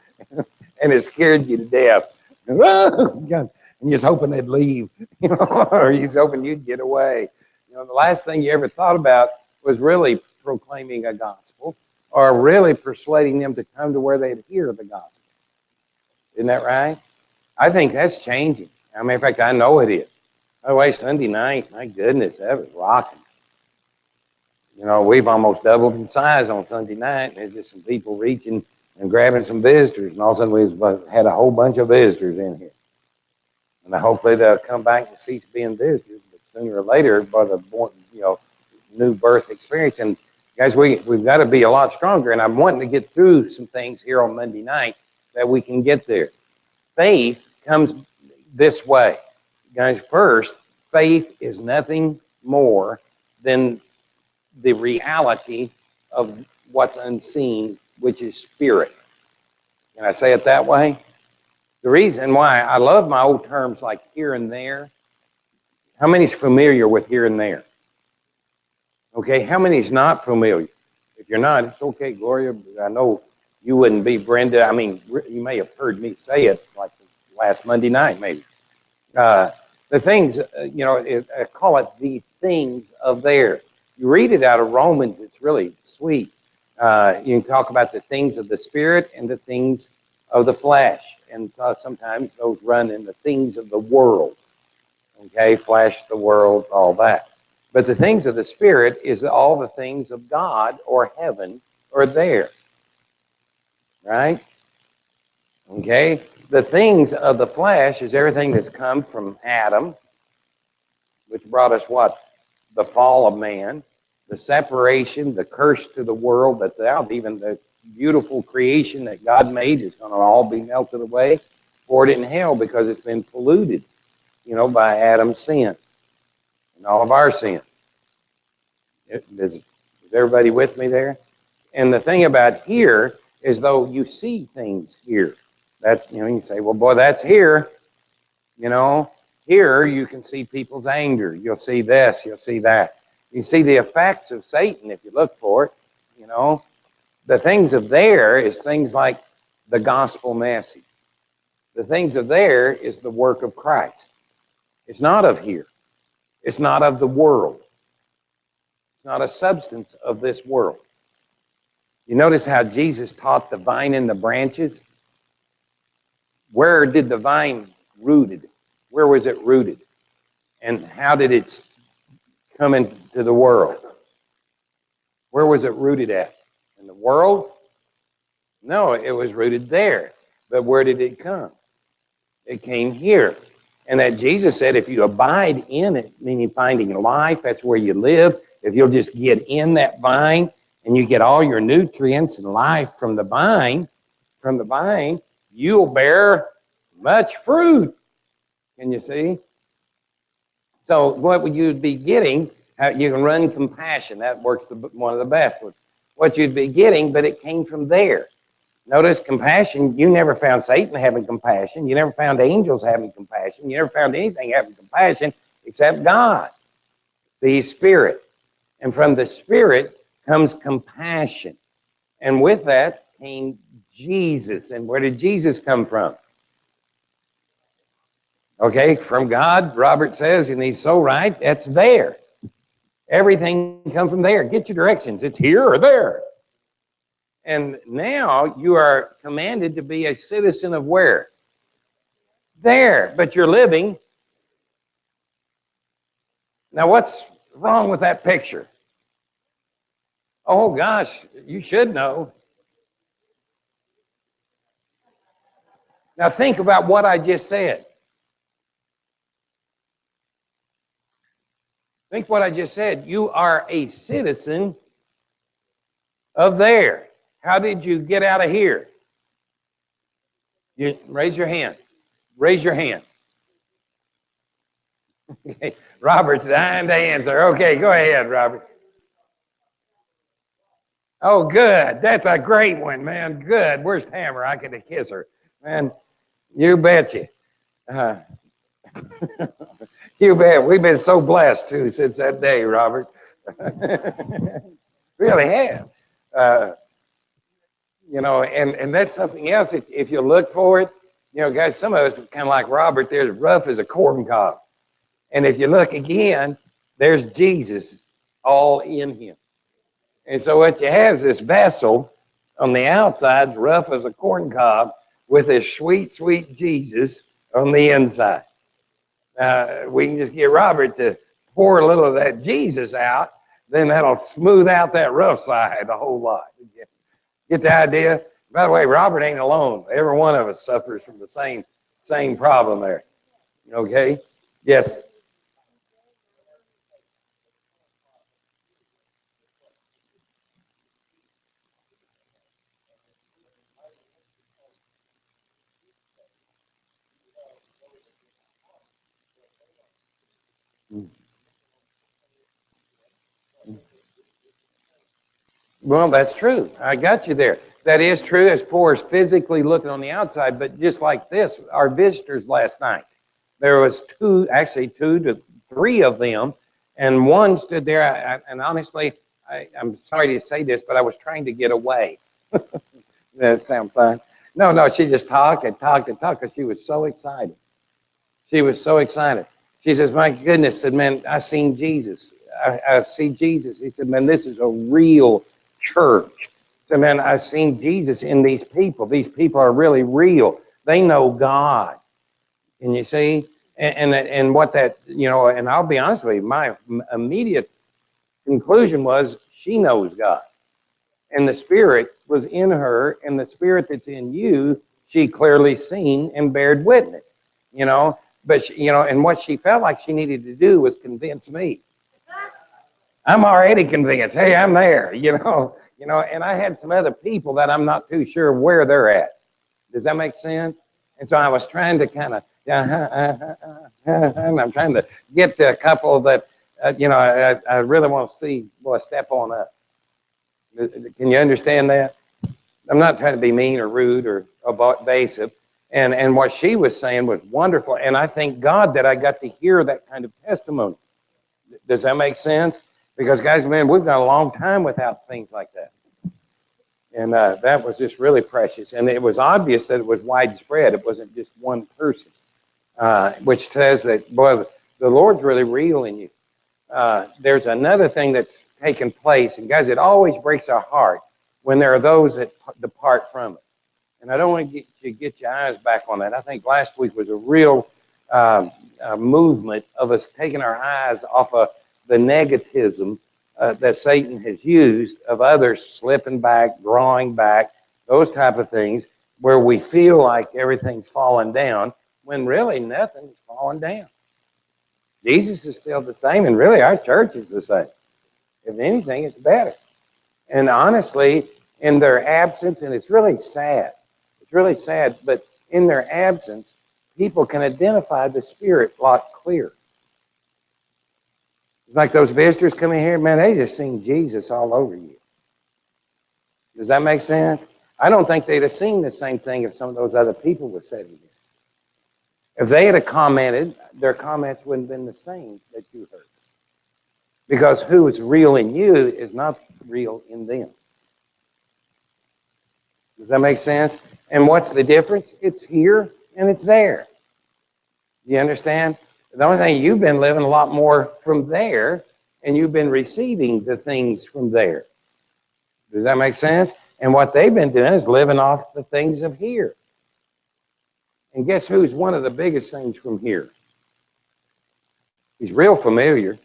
and it scared you to death? And you're just hoping they'd leave, or you're just hoping you'd get away. The last thing you ever thought about was really proclaiming a gospel or really persuading them to come to where they'd hear the gospel. Isn't that right? I think that's changing. I mean, in fact, I know it is. By the way, Sunday night, my goodness, that was rocking. We've almost doubled in size on Sunday night. There's just some people reaching and grabbing some visitors, and all of a sudden we've had a whole bunch of visitors in here. And hopefully they'll come back and cease being visitors, but sooner or later, by the new birth experience. And guys, we've got to be a lot stronger. And I'm wanting to get through some things here on Monday night that we can get there. Faith comes this way, guys. First, faith is nothing more than the reality of what's unseen, which is spirit. Can I say it that way? The reason why I love my old terms like here and there. How many's familiar with here and there? Okay, how many is not familiar? If you're not, it's okay, Gloria. I know you wouldn't be, Brenda. I mean, you may have heard me say it like last Monday night, maybe. The things, I call it the things of there. You read it out of Romans, it's really sweet. You can talk about the things of the Spirit and the things of the flesh. And sometimes those run in the things of the world. Okay, flesh, the world, all that. But the things of the Spirit is all the things of God or heaven or there. Right? Okay? The things of the flesh is everything that's come from Adam, which brought us what? The fall of man, the separation, the curse to the world, that even the beautiful creation that God made is going to all be melted away, poured in hell because it's been polluted, by Adam's sin and all of our sin. Is everybody with me there? And the thing about here is, though you see things here, that you can say, well, boy, that's here. Here you can see people's anger. You'll see this. You'll see that. You see the effects of Satan if you look for it. The things of there is things like the gospel message. The things of there is the work of Christ. It's not of here. It's not of the world. It's not a substance of this world. You notice how Jesus taught the vine and the branches? Where did the vine rooted? Where was it rooted? And how did it come into the world? Where was it rooted at? In the world? No, it was rooted there. But where did it come? It came here. And that Jesus said, if you abide in it, meaning finding life, that's where you live. If you'll just get in that vine and you get all your nutrients and life from the vine, you'll bear much fruit. Can you see? So what would you be getting? You can run compassion. That works one of the best ones. What you'd be getting, but it came from there. Notice compassion, you never found Satan having compassion. You never found angels having compassion. You never found anything having compassion except God. See, He's Spirit. And from the Spirit comes compassion. And with that came Jesus. And where did Jesus come from? Okay, from God, Robert says, and he's so right, that's there. Everything comes from there. Get your directions. It's here or there. And now you are commanded to be a citizen of where? There. But you're living. Now what's wrong with that picture? Oh gosh, you should know. Now think about what I just said. Think what I just said. You are a citizen of there. How did you get out of here? You raise your hand. Raise your hand. Okay. Robert's dying to answer. Okay, go ahead, Robert. Oh, good. That's a great one, man. Good. Where's Tamara? I could kiss her. Man, you betcha. You bet. We've been so blessed, too, since that day, Robert. Really have. And that's something else. If you look for it, guys, some of us are kind of like Robert. They're rough as a corn cob. And if you look again, there's Jesus all in him. And so what you have is this vessel on the outside, rough as a corn cob, with this sweet, sweet Jesus on the inside. We can just get Robert to pour a little of that Jesus out, then that'll smooth out that rough side a whole lot. Get the idea? By the way, Robert ain't alone. Every one of us suffers from the same problem there. Okay? Yes. Well, that's true. I got you there. That is true as far as physically looking on the outside, but just like this, our visitors last night, there was two to three of them, And one stood there, and honestly, I'm sorry to say this, but I was trying to get away. That sounds fun. No, she just talked and talked and talked because she was so excited. She was so excited. She says, my goodness, said, man, I seen Jesus. I see Jesus. He said, man, this is a real church. So, man, I've seen Jesus in these people. These people are really real. They know God. And you see, and what that, and I'll be honest with you, my immediate conclusion was she knows God. And the Spirit was in her, and the Spirit that's in you, she clearly seen and bared witness, But, and what she felt like she needed to do was convince me. I'm already convinced. Hey, I'm there, and I had some other people that I'm not too sure where they're at. Does that make sense? And so I was trying to kind of, and I'm trying to get to a couple that, I really want to see, boy, step on up. Can you understand that? I'm not trying to be mean or rude or evasive. And what she was saying was wonderful. And I thank God that I got to hear that kind of testimony. Does that make sense? Because, guys, man, we've gone a long time without things like that. And that was just really precious. And it was obvious that it was widespread. It wasn't just one person, which says that, boy, the Lord's really real in you. There's another thing that's taken place. And, guys, it always breaks our heart when there are those that depart from it. And I don't want you to get your eyes back on that. I think last week was a real movement of us taking our eyes off of the negativism that Satan has used of others slipping back, drawing back, those type of things, where we feel like everything's falling down when really nothing's falling down. Jesus is still the same, and really our church is the same. If anything, it's better. And honestly, in their absence, and it's really sad, but in their absence, people can identify the Spirit a lot clearer. It's like those visitors coming here, man, they just seen Jesus all over you. Does that make sense? I don't think they'd have seen the same thing if some of those other people were sitting there. If they had commented, their comments wouldn't have been the same that you heard. Because who is real in you is not real in them. Does that make sense? And what's the difference? It's here and it's there. You understand? The only thing, you've been living a lot more from there, and you've been receiving the things from there. Does that make sense? And what they've been doing is living off the things of here. And guess who's one of the biggest things from here? He's real familiar.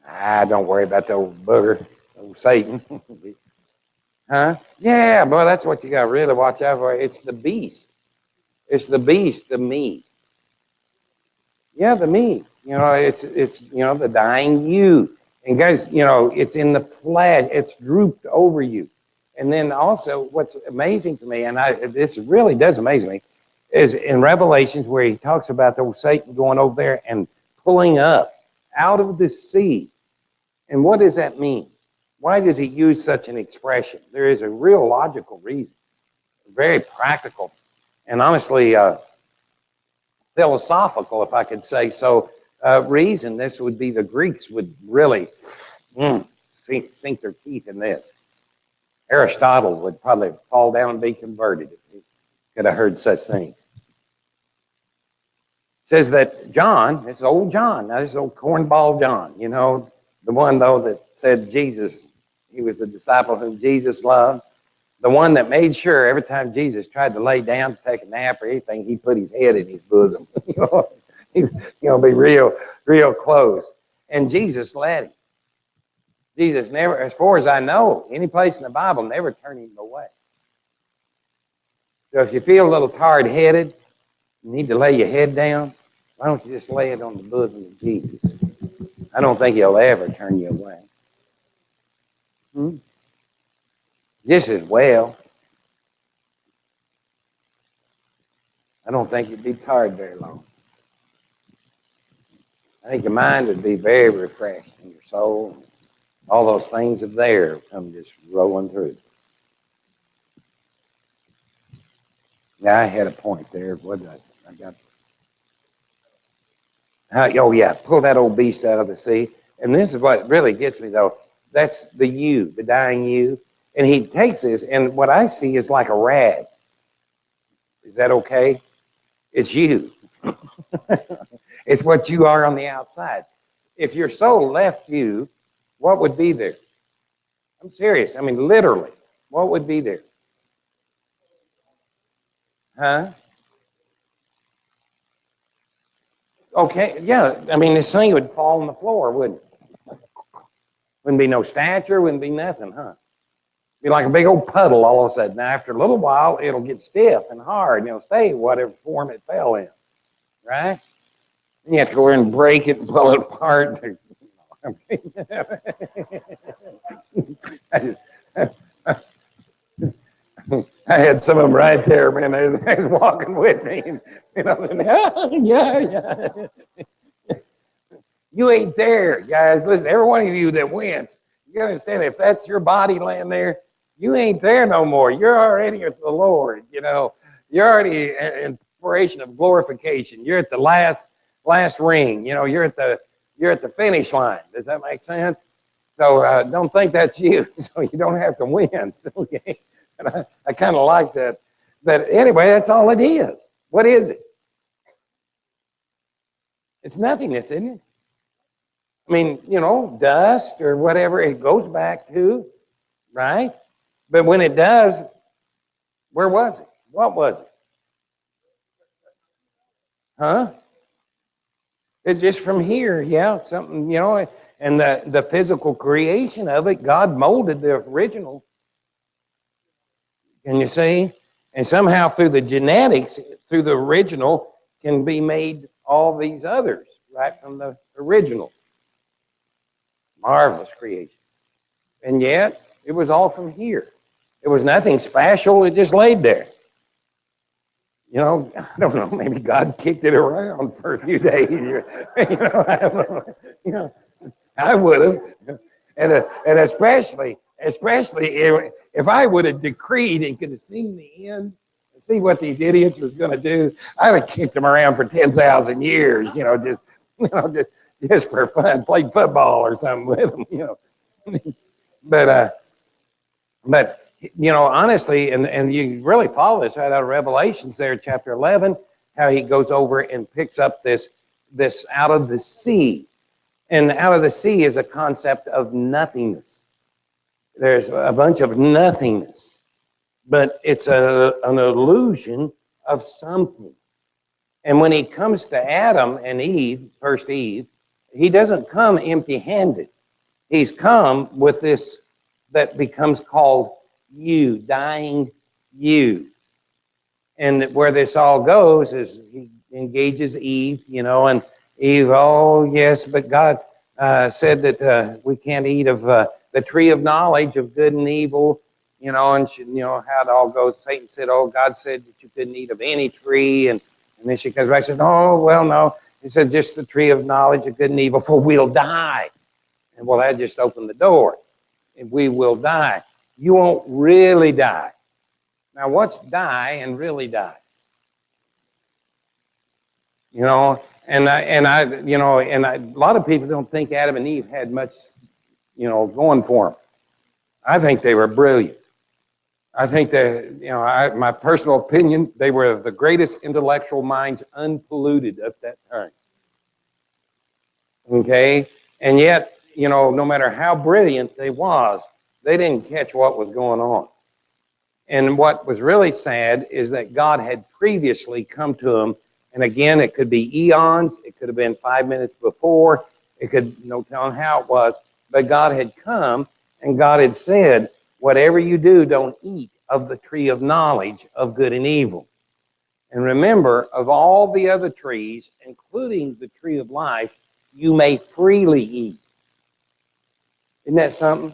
Don't worry about the old booger, old Satan. Huh? Yeah, boy, that's what you got to really watch out for. It's the beast. It's the beast, the me. Yeah, the me. It's the dying you. And guys, it's in the flesh. It's drooped over you. And then also, what's amazing to me, and this really does amaze me, is in Revelations where he talks about the Satan going over there and pulling up out of the sea. And what does that mean? Why does he use such an expression? There is a real logical reason, very practical, and honestly philosophical, if I could say so, reason. This would be the Greeks would really sink their teeth in this. Aristotle would probably fall down and be converted if he could have heard such things. It says that John, this is old John, now this is old cornball John, the one, though, that said Jesus, he was the disciple whom Jesus loved, the one that made sure every time Jesus tried to lay down to take a nap or anything, he put his head in his bosom. He's be real close. And Jesus let him. Jesus never, as far as I know, any place in the Bible, never turned him away. So if you feel a little tired-headed, you need to lay your head down, why don't you just lay it on the bosom of Jesus? I don't think he'll ever turn you away. Just as well. I don't think you'd be tired very long. I think your mind would be very refreshed, and your soul, all those things of there come just rolling through. Yeah, I had a point there. What did I got? Oh, yeah, pull that old beast out of the sea. And this is what really gets me, though. That's the you, the dying you. And he takes this, and what I see is like a rag. Is that okay? It's you. It's what you are on the outside. If your soul left you, what would be there? I'm serious. I mean, literally, what would be there? Huh? Okay, yeah. I mean, this thing would fall on the floor, wouldn't it? Wouldn't be no stature, wouldn't be nothing, huh? Be like a big old puddle all of a sudden. Now, after a little while, it'll get stiff and hard, and it'll stay whatever form it fell in, right? And you have to go in and break it and pull it apart. I had some of them right there, man. They was walking with me. And, yeah. You ain't there, guys. Listen, every one of you that wins, you gotta understand, if that's your body laying there, you ain't there no more. You're already with the Lord, You're already in preparation of glorification. You're at the last ring. You're at the finish line. Does that make sense? So don't think that's you, so you don't have to win. Okay? And I kind of like that. But anyway, that's all it is. What is it? It's nothingness, isn't it? I mean, dust or whatever it goes back to, right? But when it does, where was it? What was it? Huh? It's just from here, yeah, something, and the physical creation of it, God molded the original. Can you see? And somehow through the genetics, through the original, can be made all these others, right from the original. Marvelous creation. And yet, it was all from here. It was nothing special. It just laid there. I don't know, maybe God kicked it around for a few days. I would have. And especially if I would have decreed and could have seen the end, see what these idiots was going to do, I would have kicked them around for 10,000 years, just for fun, played football or something with them, But honestly, and you really follow this right out of Revelations there, chapter 11, how he goes over and picks up this out of the sea. And out of the sea is a concept of nothingness. There's a bunch of nothingness, but it's an illusion of something. And when he comes to Adam and Eve, first Eve, he doesn't come empty-handed. He's come with this that becomes called you, dying you. And where this all goes is he engages Eve, and Eve, oh, yes, but God said that we can't eat of the tree of knowledge of good and evil, and she, how it all goes. Satan said, oh, God said that you couldn't eat of any tree. And then she comes back and says, oh, well, no. He said, just the tree of knowledge of good and evil, for we'll die. And well, that just opened the door. And we will die. You won't really die. Now, what's die and really die? And a lot of people don't think Adam and Eve had much, going for them. I think they were brilliant. I think that, my personal opinion, they were the greatest intellectual minds unpolluted at that time. Okay? And yet, no matter how brilliant they was, they didn't catch what was going on. And what was really sad is that God had previously come to them, and again, it could be eons, it could have been 5 minutes before, it could, no telling how it was, but God had come, and God had said, whatever you do, don't eat of the tree of knowledge of good and evil. And remember, of all the other trees, including the tree of life, you may freely eat. Isn't that something?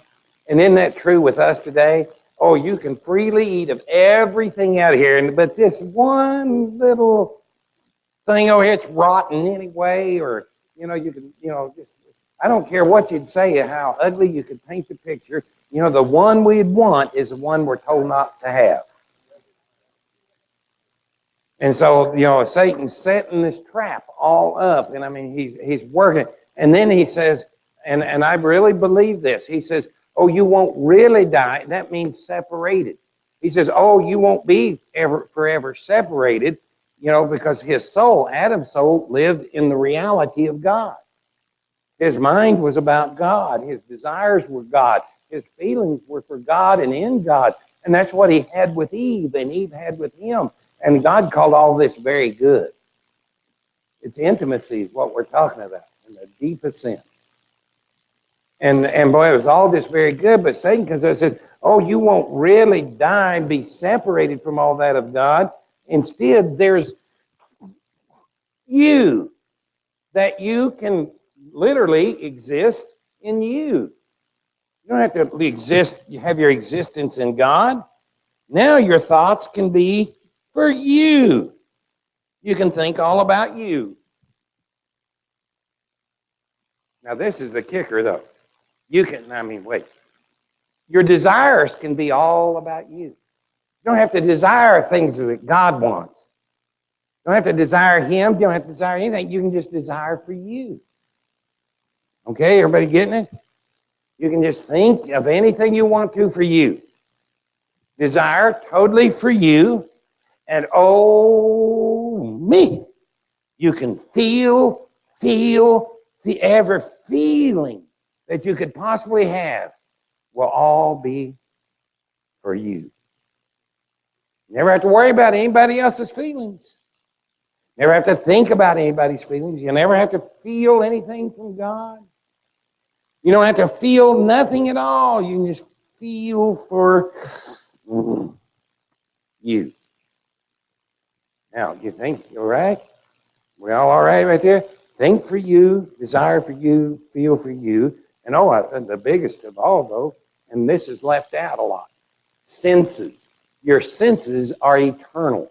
And isn't that true with us today? Oh, you can freely eat of everything out here, but this one little thing over here, it's rotten anyway, or, you can, just, I don't care what you'd say, how ugly you could paint the picture. The one we'd want is the one we're told not to have. And so, Satan's setting this trap all up. And I mean, he's working. And then he says, and I really believe this. He says, oh, you won't really die. That means separated. He says, oh, you won't be forever separated, because his soul, Adam's soul, lived in the reality of God. His mind was about God. His desires were God. His feelings were for God and in God. And that's what he had with Eve, and Eve had with him. And God called all this very good. It's intimacy is what we're talking about in the deepest sense. And boy, it was all just very good, but Satan comes up and says, oh, you won't really die and be separated from all that of God. Instead, there's you, that you can literally exist in you. You don't have to exist, you have your existence in God. Now your thoughts can be for you. You can think all about you. Now this is the kicker though. Wait. Your desires can be all about you. You don't have to desire things that God wants. You don't have to desire him. You don't have to desire anything. You can just desire for you. Okay, everybody getting it? You can just think of anything you want to for you. Desire totally for you. And oh, me. You can feel the ever feeling that you could possibly have will all be for you. You never have to worry about anybody else's feelings. Never have to think about anybody's feelings. You never have to feel anything from God. You don't have to feel nothing at all. You can just feel for you. Now, you think, you all right? We all right right there? Think for you, desire for you, feel for you. And the biggest of all, though, and this is left out a lot, senses. Your senses are eternal.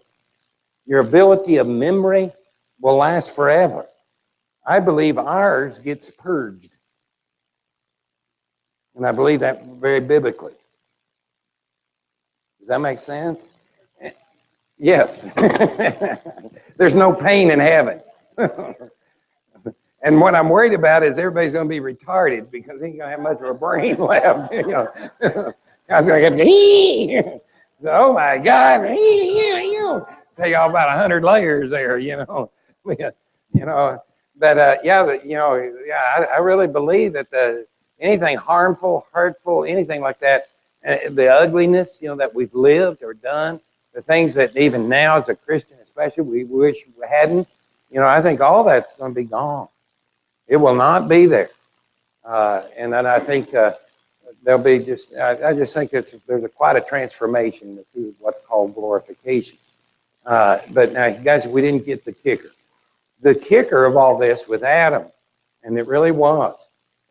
Your ability of memory will last forever. I believe ours gets purged. And I believe that very biblically. Does that make sense? Yes. There's no pain in heaven. And what I'm worried about is everybody's going to be retarded because he ain't going to have much of a brain left. I was going to go, oh my God, take off about 100 layers there, But I really believe that anything harmful, hurtful, anything like that, the ugliness, that we've lived or done, the things that even now as a Christian especially we wish we hadn't, I think all that's going to be gone. It will not be there. And then I think there'll be I just think there's quite a transformation through what's called glorification. But now, guys, we didn't get the kicker. The kicker of all this with Adam, and it really was.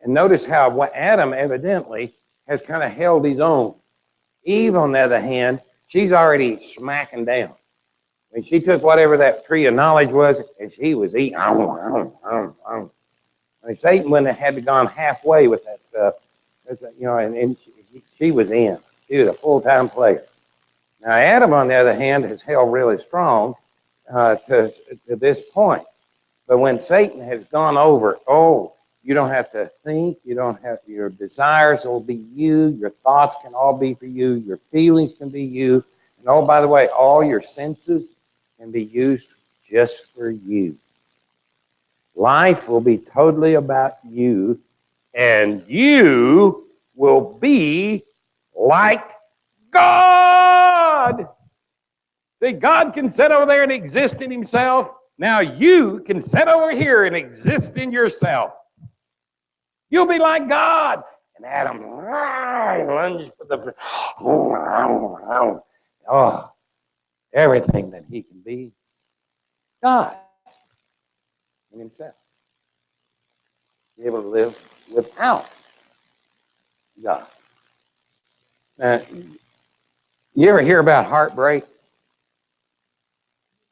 And notice how Adam evidently has kind of held his own. Eve, on the other hand, she's already smacking down. I mean, she took whatever that tree of knowledge was, and she was eating. I mean, Satan wouldn't have had to gone halfway with that stuff, and she was in. She was a full-time player. Now, Adam, on the other hand, has held really strong to this point. But when Satan has gone over, you don't have to think, you don't have, your desires will be you, your thoughts can all be for you, your feelings can be you, and by the way, all your senses can be used just for you. Life will be totally about you, and you will be like God. See, God can sit over there and exist in himself. Now you can sit over here and exist in yourself. You'll be like God. And Adam lunged for the everything that he can be. God in himself. Be able to live without God. Now, you ever hear about heartbreak?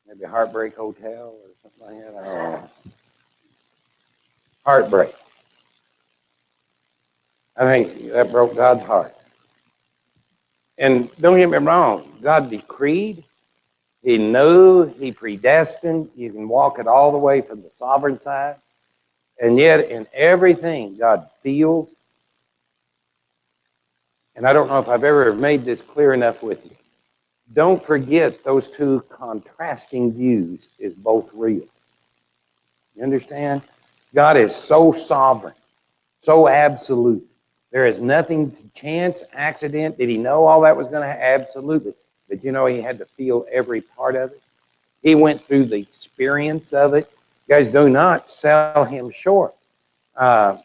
Maybe a Heartbreak Hotel or something like that. I don't know. Heartbreak. I think that broke God's heart. And don't get me wrong, God decreed He knew, he predestined. You can walk it all the way from the sovereign side. And yet in everything, God feels. And I don't know if I've ever made this clear enough with you. Don't forget those two contrasting views is both real. You understand? God is so sovereign, so absolute. There is nothing to chance, accident. Did he know all that was going to happen? Absolutely. But you know, he had to feel every part of it. He went through the experience of it. You guys, do not sell him short. I've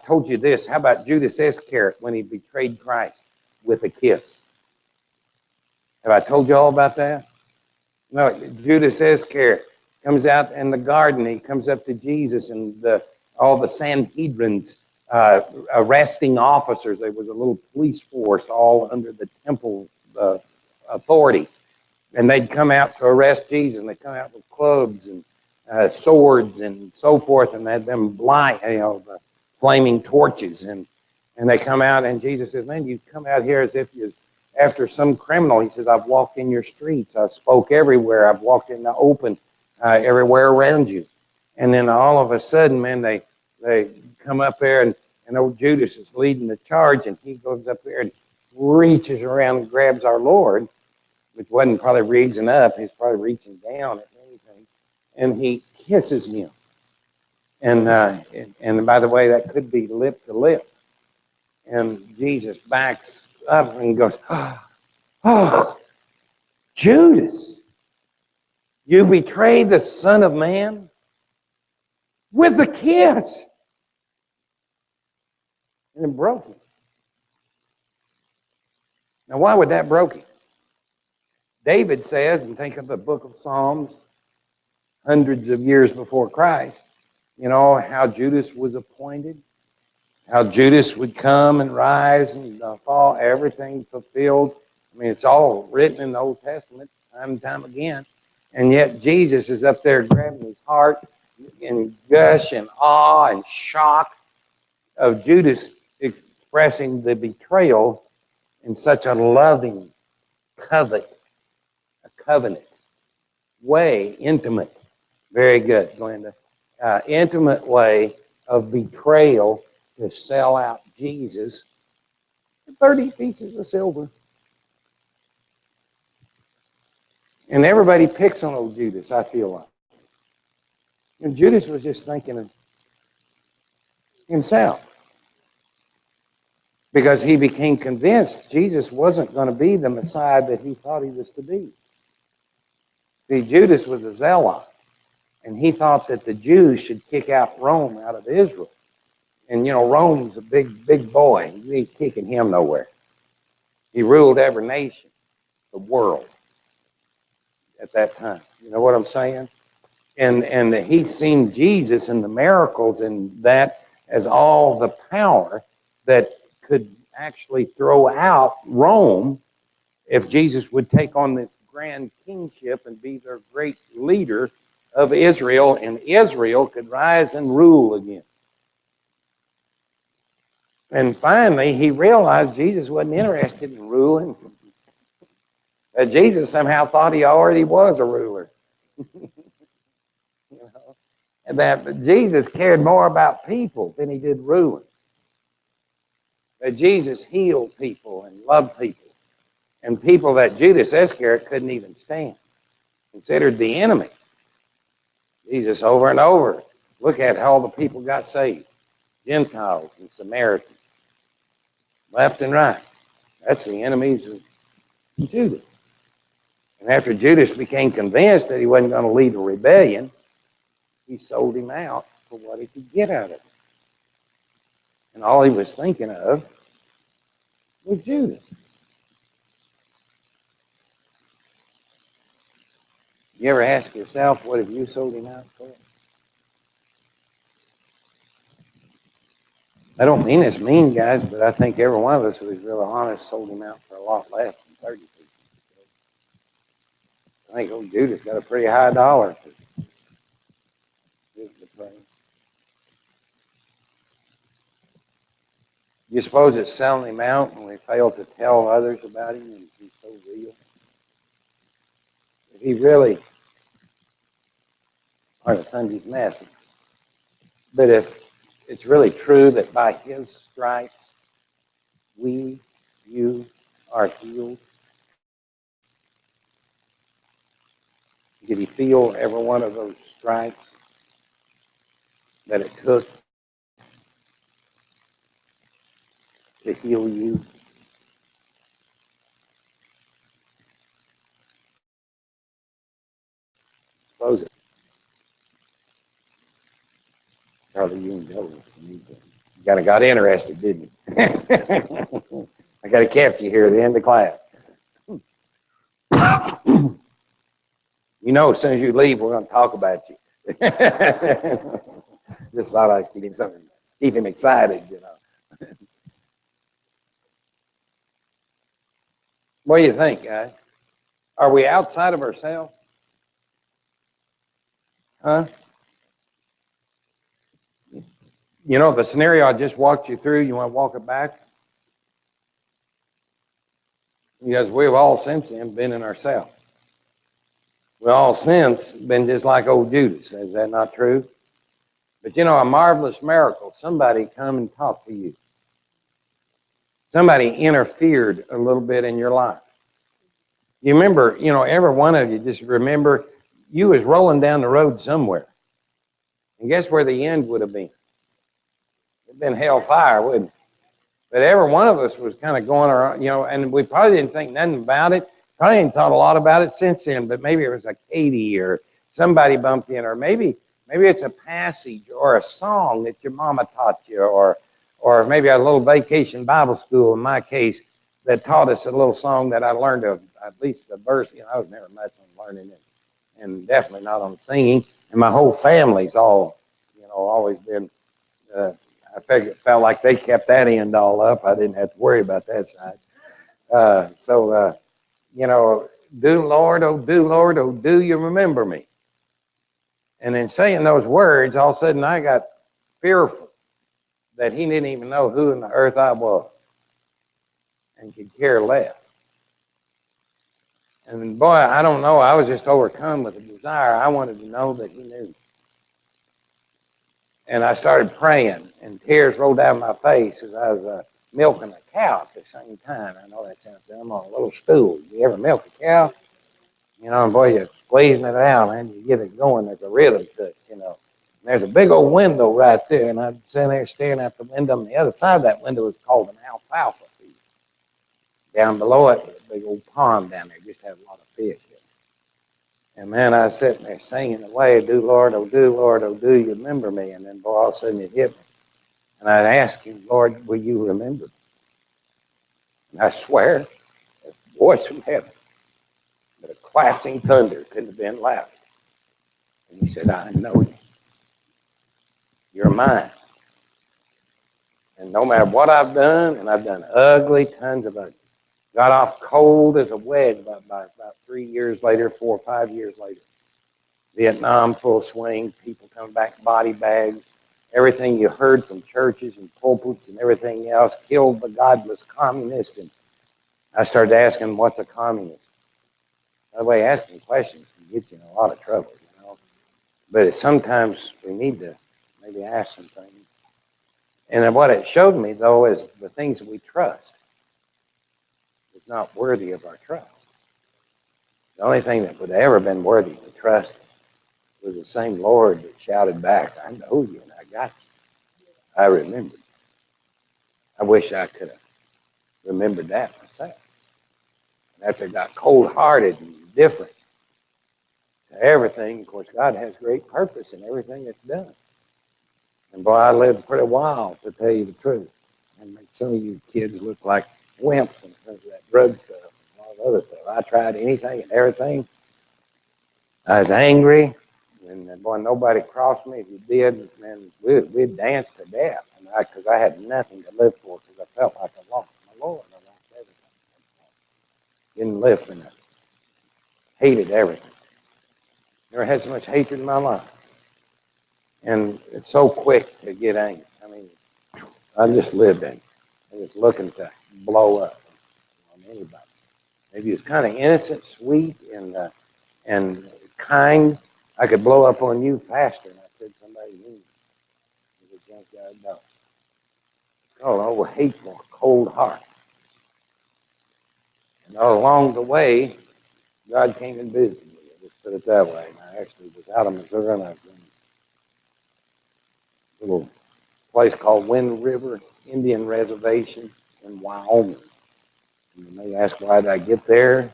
told you this. How about Judas Iscariot when he betrayed Christ with a kiss? Have I told you all about that? No, Judas Iscariot comes out in the garden. He comes up to Jesus and all the Sanhedrin's arresting officers. There was a little police force all under the temple authority. And they'd come out to arrest Jesus. And they'd come out with clubs and swords and so forth. And they had them the flaming torches. And they come out and Jesus says, man, you come out here as if you're after some criminal. He says, I've walked in your streets. I spoke everywhere. I've walked in the open everywhere around you. And then all of a sudden, man, they come up there and old Judas is leading the charge, and he goes up there and reaches around and grabs our Lord, which wasn't probably reaching up. He's probably reaching down at anything. And he kisses him. And by the way, that could be lip to lip. And Jesus backs up and goes, oh, Judas, you betrayed the Son of Man with a kiss. And it broke him. Now, why would that broke him? David says, and think of the book of Psalms, hundreds of years before Christ, you know, how Judas was appointed, how Judas would come and rise and fall, everything fulfilled. I mean, it's all written in the Old Testament time and time again. And yet Jesus is up there grabbing his heart in gush and awe and shock of Judas expressing the betrayal in such a loving, covenant way, intimate. Very good, Glenda. Intimate way of betrayal to sell out Jesus for 30 pieces of silver. And everybody picks on old Judas, I feel like. And Judas was just thinking of himself. Because he became convinced Jesus wasn't going to be the Messiah that he thought he was to be. See, Judas was a zealot. And he thought that the Jews should kick out Rome out of Israel. And, you know, Rome's a big boy. You ain't kicking him nowhere. He ruled every nation, the world, at that time. You know what I'm saying? And he seen Jesus and the miracles and that as all the power that could actually throw out Rome if Jesus would take on this grand kingship and be their great leader of Israel, and Israel could rise and rule again. And finally, he realized Jesus wasn't interested in ruling. That Jesus somehow thought he already was a ruler. You know? And that Jesus cared more about people than he did ruling. That Jesus healed people and loved people. And people that Judas Iscariot couldn't even stand. Considered the enemy. Jesus over and over. Look at how all the people got saved. Gentiles and Samaritans. Left and right. That's the enemies of Judas. And after Judas became convinced that he wasn't going to lead a rebellion, he sold him out for what he could get out of it. And all he was thinking of was Judas. You ever ask yourself, what have you sold him out for? I don't mean it's mean, guys, but I think every one of us who is really honest sold him out for a lot less than 30 people. I think old Judas got a pretty high dollar for his betrayal. You suppose it's selling him out when we fail to tell others about him and he's so real? he really, part of Sunday's message, but if it's really true that by his stripes, you are healed, did he feel every one of those stripes that it took to heal you? Close it. Charlie, you can go. You kind of got interested, didn't you? I got to catch you here at the end of class. You know, as soon as you leave, we're going to talk about you. Just thought I'd keep him excited, you know. What do you think, guys? Are we outside of ourselves? Huh? You know, the scenario I just walked you through, you want to walk it back? Because we've all since then been in ourselves. We've all since been just like old Judas. Is that not true? But you know, a marvelous miracle, somebody come and talk to you. Somebody interfered a little bit in your life. You remember, you know, every one of you just remember you was rolling down the road somewhere. And guess where the end would have been? It'd been hellfire, wouldn't it? But every one of us was kind of going around, you know, and we probably didn't think nothing about it. Probably ain't thought a lot about it since then, but maybe it was a Katie or somebody bumped in, or maybe it's a passage or a song that your mama taught you, or maybe a little vacation Bible school in my case that taught us a little song that I learned at least a verse. You know, I was never much on learning it, and definitely not on singing. And my whole family's all, you know, always been. I felt like they kept that end all up. I didn't have to worry about that side. You know, do Lord, oh do you remember me? And in saying those words, all of a sudden I got fearful that he didn't even know who in the earth I was and could care less. And boy, I don't know, I was just overcome with a desire. I wanted to know that he knew. And I started praying, and tears rolled down my face as I was milking a cow at the same time. I know that sounds dumb, on a little stool. You ever milk a cow? You know, and boy, you're squeezing it out, man. You get it going. There's a rhythm to it, you know. And there's a big old window right there, and I'd sit there staring out the window. On the other side of that window is called an alfalfa field. Down below it, was a big old pond down there. Just had a lot of fish. And man, I was sitting there singing away, do Lord, oh do you remember me? And then boy, all of a sudden it hit me. And I'd ask him, Lord, will you remember me? And I swear, a voice from heaven, but a clapping thunder couldn't have been louder. And he said, I know you. You're mine. And no matter what I've done, and I've done ugly, tons of ugly, got off cold as a wedge about 3 years later, 4 or 5 years later. Vietnam, full swing, people coming back, body bags, everything you heard from churches and pulpits and everything else, killed the godless communist. And I started asking, what's a communist? By the way, asking questions can get you in a lot of trouble, you know. But sometimes we need to maybe ask some things. And what it showed me, though, is the things that we trust is not worthy of our trust. The only thing that would have ever been worthy of trust was the same Lord that shouted back, I know you and I got you. I remember. I wish I could have remembered that myself. And after I got cold-hearted and different to everything, of course, God has great purpose in everything that's done. And boy, I lived pretty wild, to tell you the truth. And make some of you kids look like wimps in terms of that drug stuff and all the other stuff. I tried anything and everything. I was angry, and boy, nobody crossed me. If you did, man, we'd dance to death. And because I had nothing to live for, because I felt like I lost my Lord. I lost everything. Didn't live for nothing. Hated everything. Never had so much hatred in my life. And it's so quick to get angry. I mean, I just lived angry. I was looking to blow up on anybody. Maybe it was kind of innocent, sweet, and and kind. I could blow up on you faster than I could somebody mean. With a junkyard dog. Oh, a hateful, cold heart. And all along the way, God came and visited me. I just put it that way. And I actually was out of Missouri, and I was in a little place called Wind River Indian Reservation in Wyoming. And you may ask, why did I get there?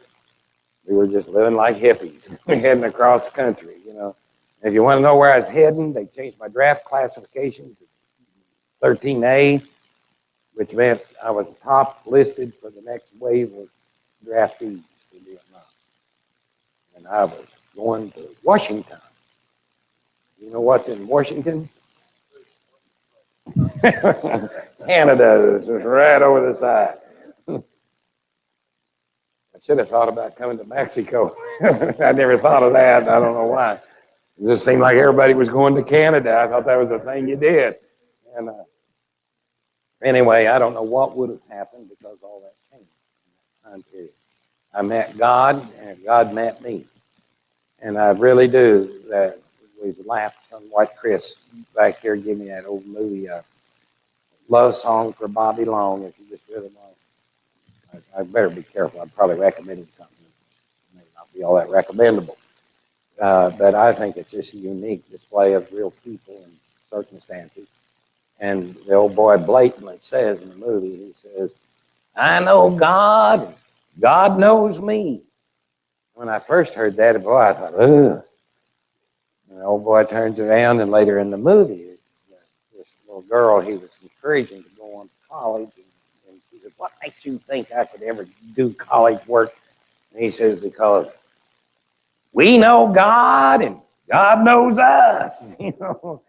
We were just living like hippies, heading across the country, you know. And if you want to know where I was heading, they changed my draft classification to 13A, which meant I was top listed for the next wave of draftees for Vietnam. And I was going to Washington. You know what's in Washington? Canada is just right over the side. I should have thought about coming to Mexico. I never thought of that. I don't know why. It just seemed like everybody was going to Canada. I thought that was a thing you did. And anyway, I don't know what would have happened because all that changed in that time period. I met God, and God met me. And I really do that. We've laughed somewhat. Chris back here gave me that old movie, Love Song for Bobby Long. If you just really want, I better be careful. I'm probably recommending something that may not be all that recommendable. But I think it's just a unique display of real people and circumstances. And the old boy blatantly says in the movie, he says, I know God, and God knows me. When I first heard that, boy, I thought, ugh. And the old boy turns around, and later in the movie, this little girl, he was encouraging to go on to college. And she said, what makes you think I could ever do college work? And he says, because we know God, and God knows us, you know.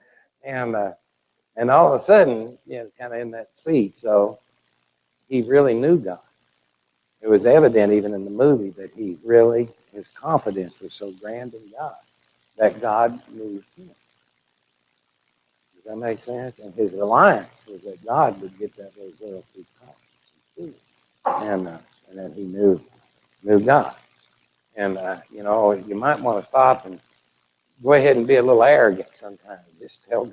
And all of a sudden, you know, kind of in that speech, so he really knew God. It was evident even in the movie that he really, his confidence was so grand in God that God knew him. Does that make sense? And his reliance was that God would get that little girl through college. And then he knew God. And, you know, you might want to stop and go ahead and be a little arrogant sometimes. Just tell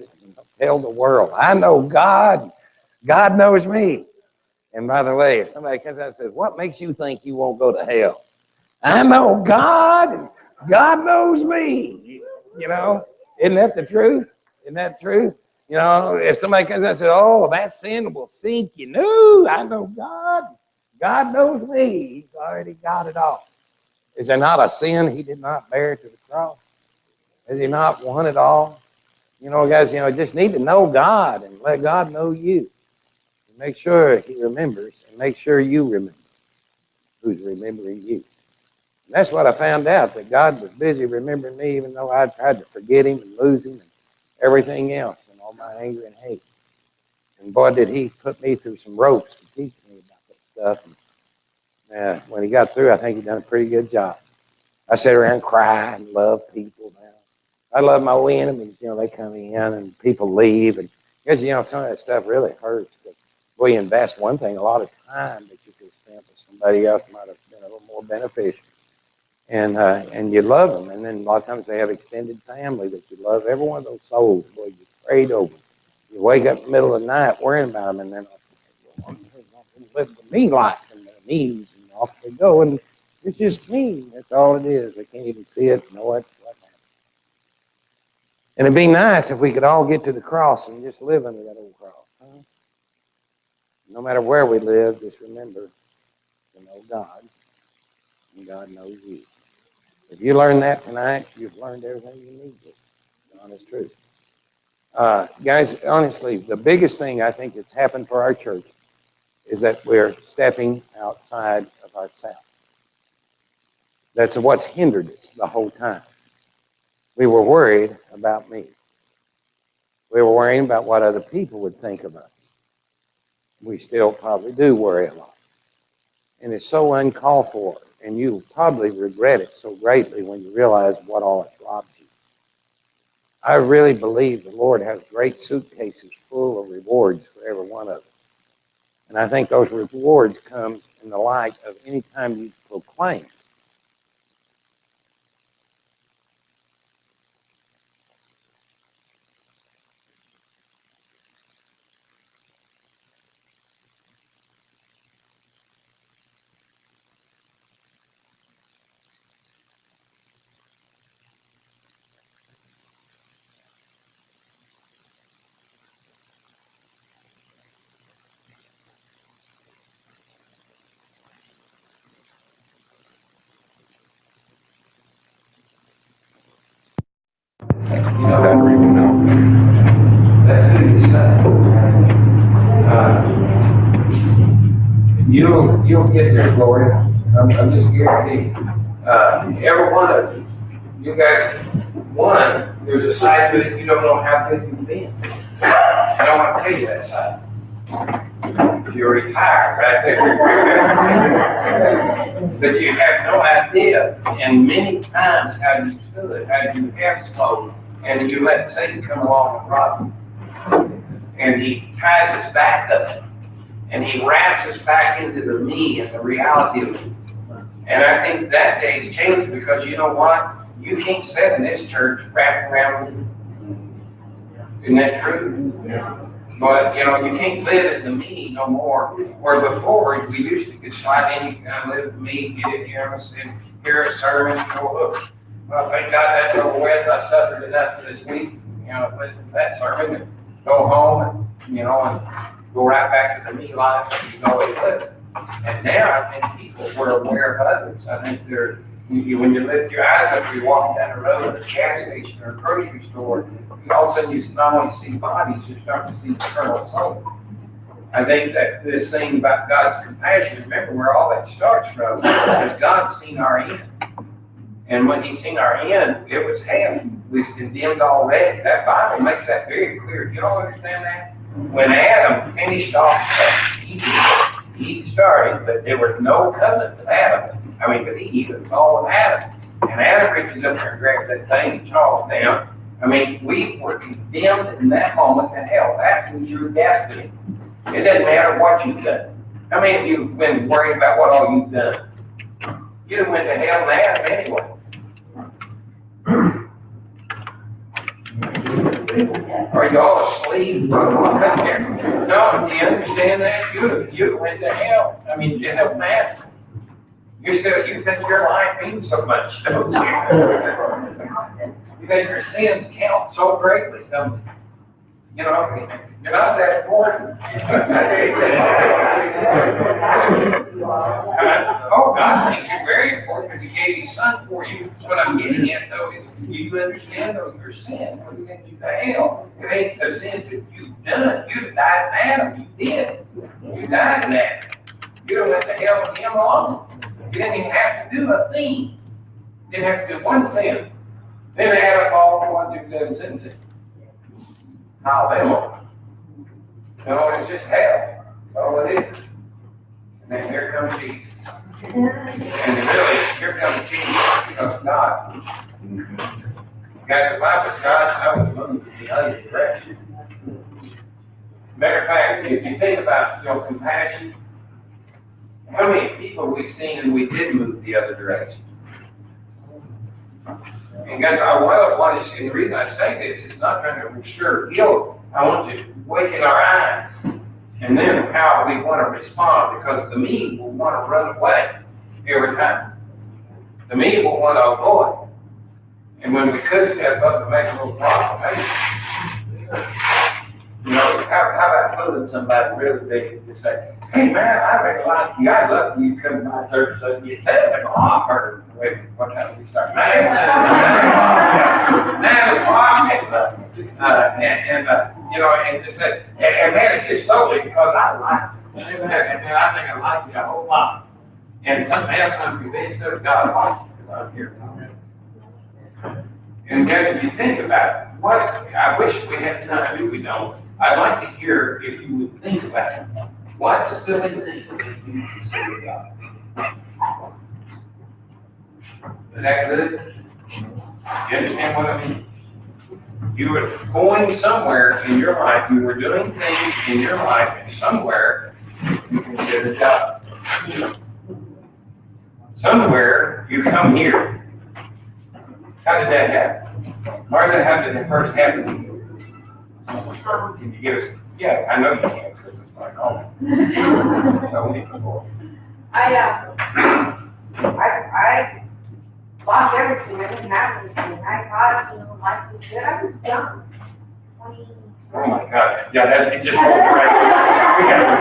the world, I know God. God knows me. And by the way, if somebody comes out and says, what makes you think you won't go to hell? I know God, and God knows me. You know, isn't that the truth? Isn't that true? You know, if somebody comes out and says, oh, that sin will sink you. No, I know God. God knows me. He's already got it all. Is there not a sin he did not bear to the cross? Has he not won it all? You know, guys, you know, just need to know God and let God know you. And make sure he remembers, and make sure you remember who's remembering you. And that's what I found out, that God was busy remembering me, even though I tried to forget him and lose him and everything else and all my anger and hate. And boy, did he put me through some ropes to teach me about that stuff. And when he got through, I think he done a pretty good job. I sit around and cry and love people now. I love my enemies. You know, they come in and people leave. And because, you know, some of that stuff really hurts. But, boy, you invest one thing, a lot of time that you could spend with somebody else might have been a little more beneficial. And you love them. And then a lot of times they have extended family that you love. Every one of those souls, boy, you prayed over. You wake up in the middle of the night worrying about them, and then live the me life and their needs, and off they go. And it's just me. That's all it is. They can't even see it, know what happened. And it'd be nice if we could all get to the cross and just live under that old cross. Huh? No matter where we live, just remember to know God, and God knows you. If you learn that tonight, you've learned everything you need to. The honest truth. Guys, honestly, the biggest thing I think that's happened for our church is that we're stepping outside of ourselves. That's what's hindered us the whole time. We were worried about me. We were worrying about what other people would think of us. We still probably do worry a lot. And it's so uncalled for. And you'll probably regret it so greatly when you realize what all it's robbed you. I really believe the Lord has great suitcases full of rewards for every one of us. And I think those rewards come in the light of any time you proclaim you'll get there, Gloria. I'm just guaranteed. Every one of you guys, one, there's a side to it you don't know how good you've been. I don't want to tell you that side. You're retired right there. But you have no idea, and many times how you stood, how you have spoken, and you let Satan come along and rob you. And he ties us back up, and he wraps us back into the me and the reality of me. And I think that day's changed because you know what? You can't sit in this church wrapped around me. Isn't that true? But, you know, you can't live in the me no more. Where before, we used to just slide in, you kind of live in me, get in here, and hear a sermon, and go, look, well, thank God that's over with. I suffered enough for this week. You know, listen to that sermon and go home and, you know, and go right back to the me life that you've always lived. And now I think people were aware of others. I think they're, when you lift your eyes up, you're walking down the road at a gas station or a grocery store, all of a sudden you not only see bodies, you start to see eternal souls. I think that this thing about God's compassion, remember where all that starts from, is God's seen our end. And when He's seen our end, it was hell. We was condemned already. That Bible makes that very clear. You don't understand that? When Adam finished off Eve started, but there was no covenant with Adam. I mean, with Eve, it was all with Adam. And Adam reaches up there and grabs that thing and chaws down. I mean, we were condemned in that moment to hell. That's when you were destined. It doesn't matter what you've done. How many of you have been worried about what all you've done? You'd have went to hell and Adam anyway. Are you all asleep? No, do you understand that? You went to hell. I mean, it doesn't matter. You think your life means so much, don't you? You think your sins count so greatly, don't you? You know, you're not that important. Oh, God thinks you're very important because He gave His Son for you. What I'm getting at, though, is you understand those your sins will send you to hell. It ain't the sins that you've done. You died in Adam. You did. You died in Adam. You don't went to hell with Him alone. You didn't even have to do a thing. You didn't have to do one sin. Then add up all the ones who've done sins. Hallelujah. No, it's just hell. That's all it is. And then here comes Jesus. And really, here comes Jesus because God. Guys, if I was God, I would move in the other direction. Matter of fact, if you think about compassion, how many people we've seen and we did move the other direction? And guys, and the reason I say this is not trying to restore guilt. I want to waken our eyes. And then how we want to respond, because the me will want to run away every time. The me will want to avoid. And when we could step up and make a little proclamation, how about pulling somebody really big and say, hey man, I really like you. I love you coming to my church. So you said like a lot harder. Wait, what time do we start? 9 o'clock. And just say, and man, it's just solely because I like you. And man, I think I like you a whole lot. And something else I'm convinced of, God likes you because I'm here. And guys, if you think about it, what I wish we had time to do, we don't. I'd like to hear if you would think about it. What silly thing did you consider God? Is that good? You understand what I mean? You were going somewhere in your life, you were doing things in your life, and somewhere you considered God. Somewhere you come here. How did that happen? Martha, how did it first happen to you? Can you give us? Yeah, I know you can't because it's like, oh. So many people. I lost everything. I didn't have anything. I thought, life was good. I was young. 20. Oh my God. Yeah, that just went right. We got a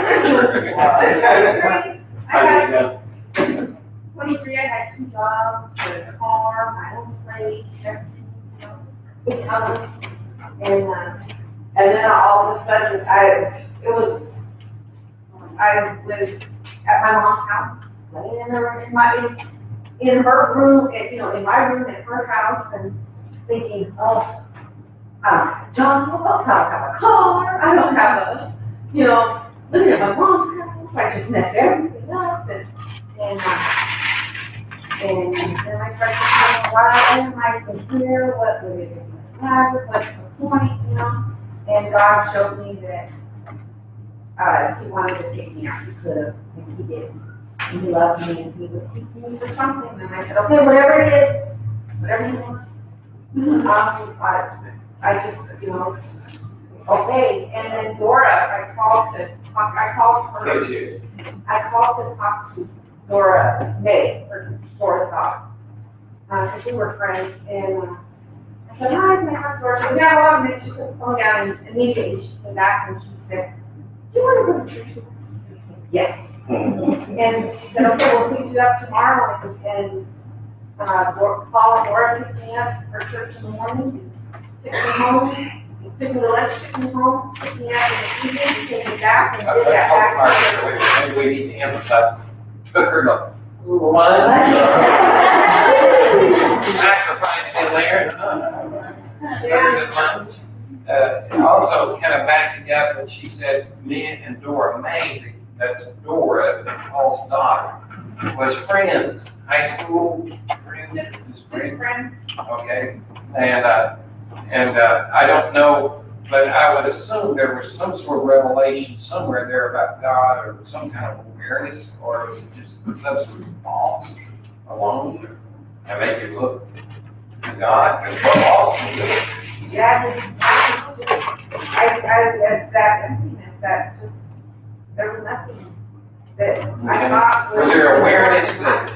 picture. 23, I had 2 jobs, a car, my own place, everything, big house. And then all of a sudden, I was at my mom's house, laying in the room, in her room, in my room at her house, and thinking, oh, John, I don't have a car, I don't have living at my mom's house, I just messed everything up, and then I started thinking, why am I even here, what would it matter, what's the point, and God showed me that, he wanted to take me out, he could have, and he did, and he loved me, and he was seeking me for something, and I said, okay, whatever it is, whatever you want, I just, okay, and then Dora, I called her, I called to talk to Dora May, or Dora's dog, because we were friends, and I said, hi, can I talk to Dora? She goes, yeah, well, I'm she took the phone down, and immediately she came back and she said, do you want to go to church with us? I said, yes. And she said, okay, we'll pick you up tomorrow, and Paul and Dora picked me up for church in the morning, took me home, took me to lunch, took me home, took me out in the evening, took me back, and did that back. Maybe we need to emphasize, took her to lunch, sacrifice in there, to lunch. Also, kind of backing up when she said, me and Dora May, that's Dora, Paul's daughter, was friends, high school friends, Just friends. okay, and I don't know, but I would assume there was some sort of revelation somewhere there about God, or some kind of awareness, or was it just the substance of loss alone, and make you look to God, because what loss can do? Yeah, I had that emptiness, that just, there was nothing that I thought Was there awareness that,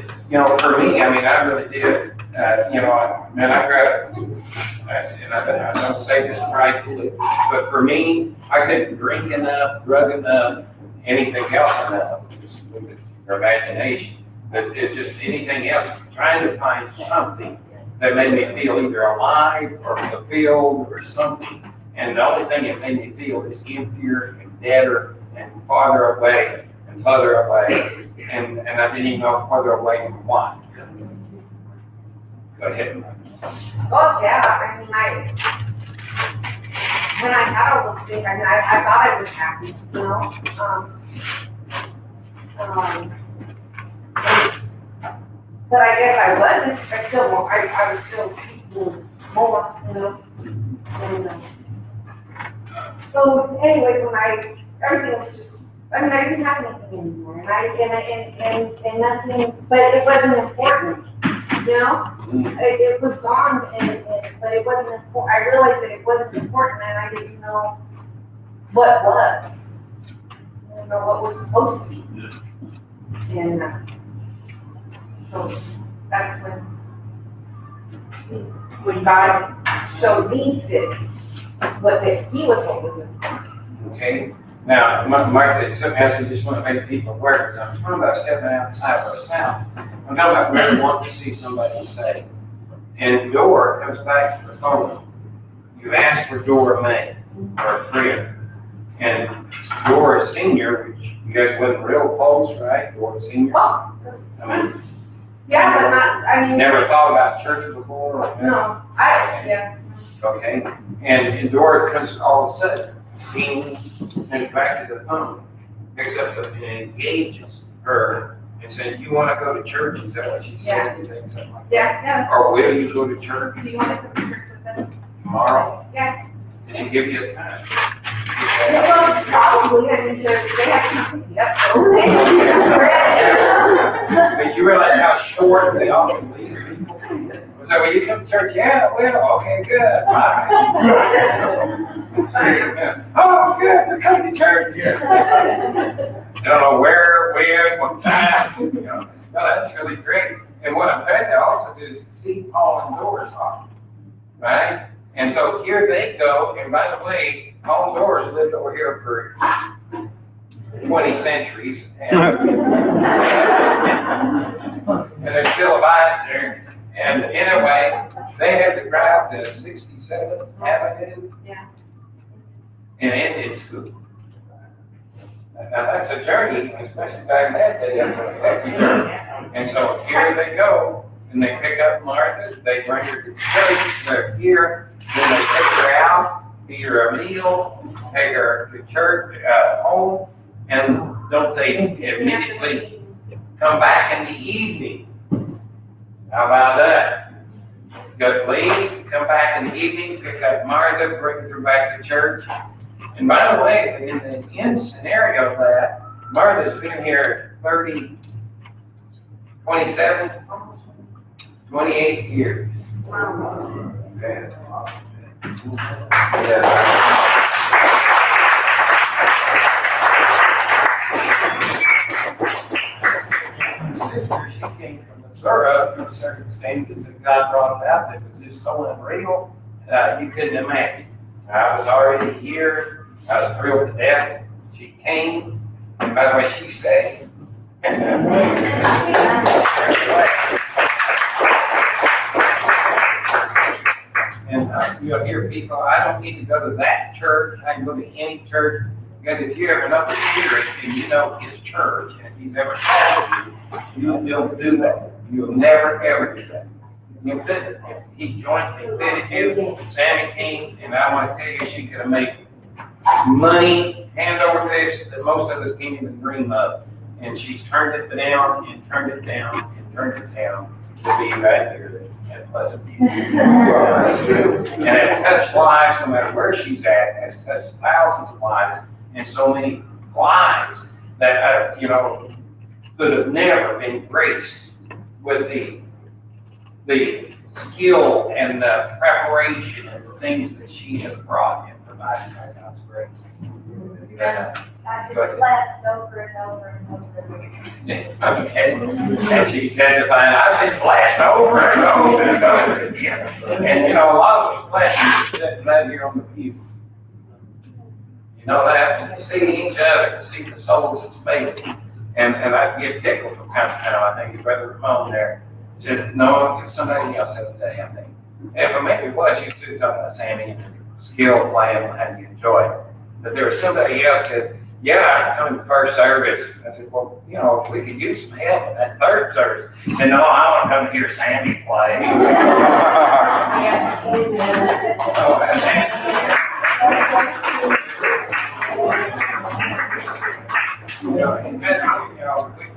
for me, I really did, man, I grabbed, and I don't say this pridefully, but for me, I couldn't drink enough, drug enough, anything else enough, just with your imagination, but it's just anything else, trying to find something that made me feel either alive or fulfilled or something, and the only thing it made me feel is emptier and deader and farther away and further away, and I didn't even know further away from what. Go ahead. Oh, yeah, when I had all those things, I thought I was happy, but I guess I wasn't, I was still seeking more, and, so anyways, everything was just, I didn't have anything anymore, and nothing, but it wasn't important, it was gone, but it wasn't important. I realized that it wasn't important, and I didn't know what was. I didn't know what was supposed to be. And so that's when God showed me that He was what was important. Okay. Now, Mark, something else I just want to make people aware, because I'm talking about stepping outside of ourselves. I'm talking about really wanting to see somebody saved. And Dora comes back to the phone. You ask for Dora May, or a friend. And Dora Senior, which you guys wasn't real close, right? Dora Senior. Oh. Yeah, but not, Never thought about church before? Or no, yeah. Okay. And Dora comes all of a sudden, and back to the phone, picks up and engages her and said, "You want to go to church?" Is that what she said? Yeah. You think something like that? Yeah. Or will you go to church Do you want to come to church with us? tomorrow? Yeah. Did she give you a time? Well, probably, they have to pick me up. But you realize how short they often leave people? So when you come to church, yeah, well, okay, good, bye. Oh, good, they're coming to church. I don't know where, when, what time. No, that's really great. And what I'm trying to also do is see Paul and Dora's often, right? And so here they go, and by the way, Paul and Dora's lived over here for 20 centuries, and they're still alive there. And anyway, they had to drive to 67th Avenue Yeah. and Indian School. Now, that's a journey, especially back in that day, that's a hefty journey. And so here they go, and they pick up Martha, they bring her to church, they're here, then they take her out, feed her a meal, take her to church, home, and don't they immediately come back in the evening? How about that? Go leave, come back in the evening, pick up Martha, bring her back to church. And by the way, in the end scenario of that, Martha's been here 30, 27, 28 years. Okay. Sister, she came from Missouri through circumstances that God brought about that was just so unreal, you couldn't imagine. I was already here. I was thrilled to death. She came, and by the way, she stayed. And you'll hear people, I don't need to go to that church. I can go to any church. Because if you ever know the Spirit and you know His church, and if He's ever called you, you'll do that. You'll never, ever do that. You fit it. If He jointly fitted you, Sammy came, and I want to tell you, she could have made money, hand over fist, that most of us can't even dream of. And she's turned it down, and turned it down, and turned it down to be right here at Pleasant View. And it touched lives, no matter where she's at, has touched thousands of lives, and so many lives that, could have never been graced with the skill and the preparation and the things that she has brought and provided by God's grace. I just laughed over and over and over. Okay, and she's testifying, I've been flashed over and over and over again. And a lot of those flashes are sitting right here on the pew. You know that? And you see each other, you see the souls that's made. And I get tickled from time to time. I think his brother Ramon there said, no, somebody else said the day, I think. And but maybe it was you two talking about Sammy and skill playing and you enjoy it. But there was somebody else that, yeah, I'm coming to first service. I said, well, we could use some help in that third service. He said, no, I want to come to hear Sammy play. Oh, that's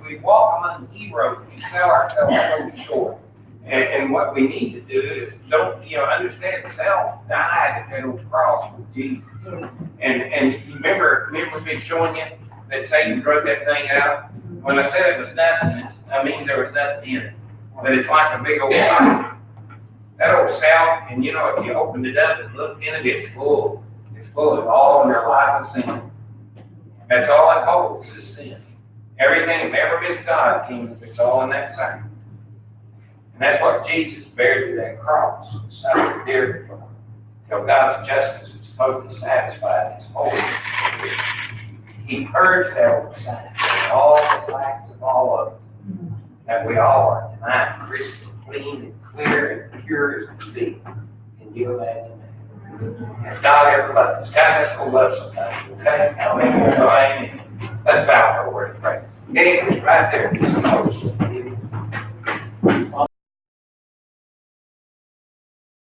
we walk among heroes, we sell ourselves so short. And what we need to do is understand self died at that old cross with Jesus. And you remember me showing you that Satan wrote that thing out? When I said it was nothing, I mean there was nothing in it. But it's like a big old self. That old self, and if you opened it up and looked in it, it's full. It's full of all of your life of sin. That's all it holds is sin. Everything that ever missed God came, it's all in that same. And that's what Jesus buried to that cross. So dear for till God's justice was totally satisfied, His holiness. He purged that old sin, all the slacks of all of it. That we all are tonight, crystal clean and clear and pure as can be. Can you imagine that? Has God ever loved us? Guys, let's go love somebody, okay? Amen. Let's bow for a word of prayer. Okay, right there.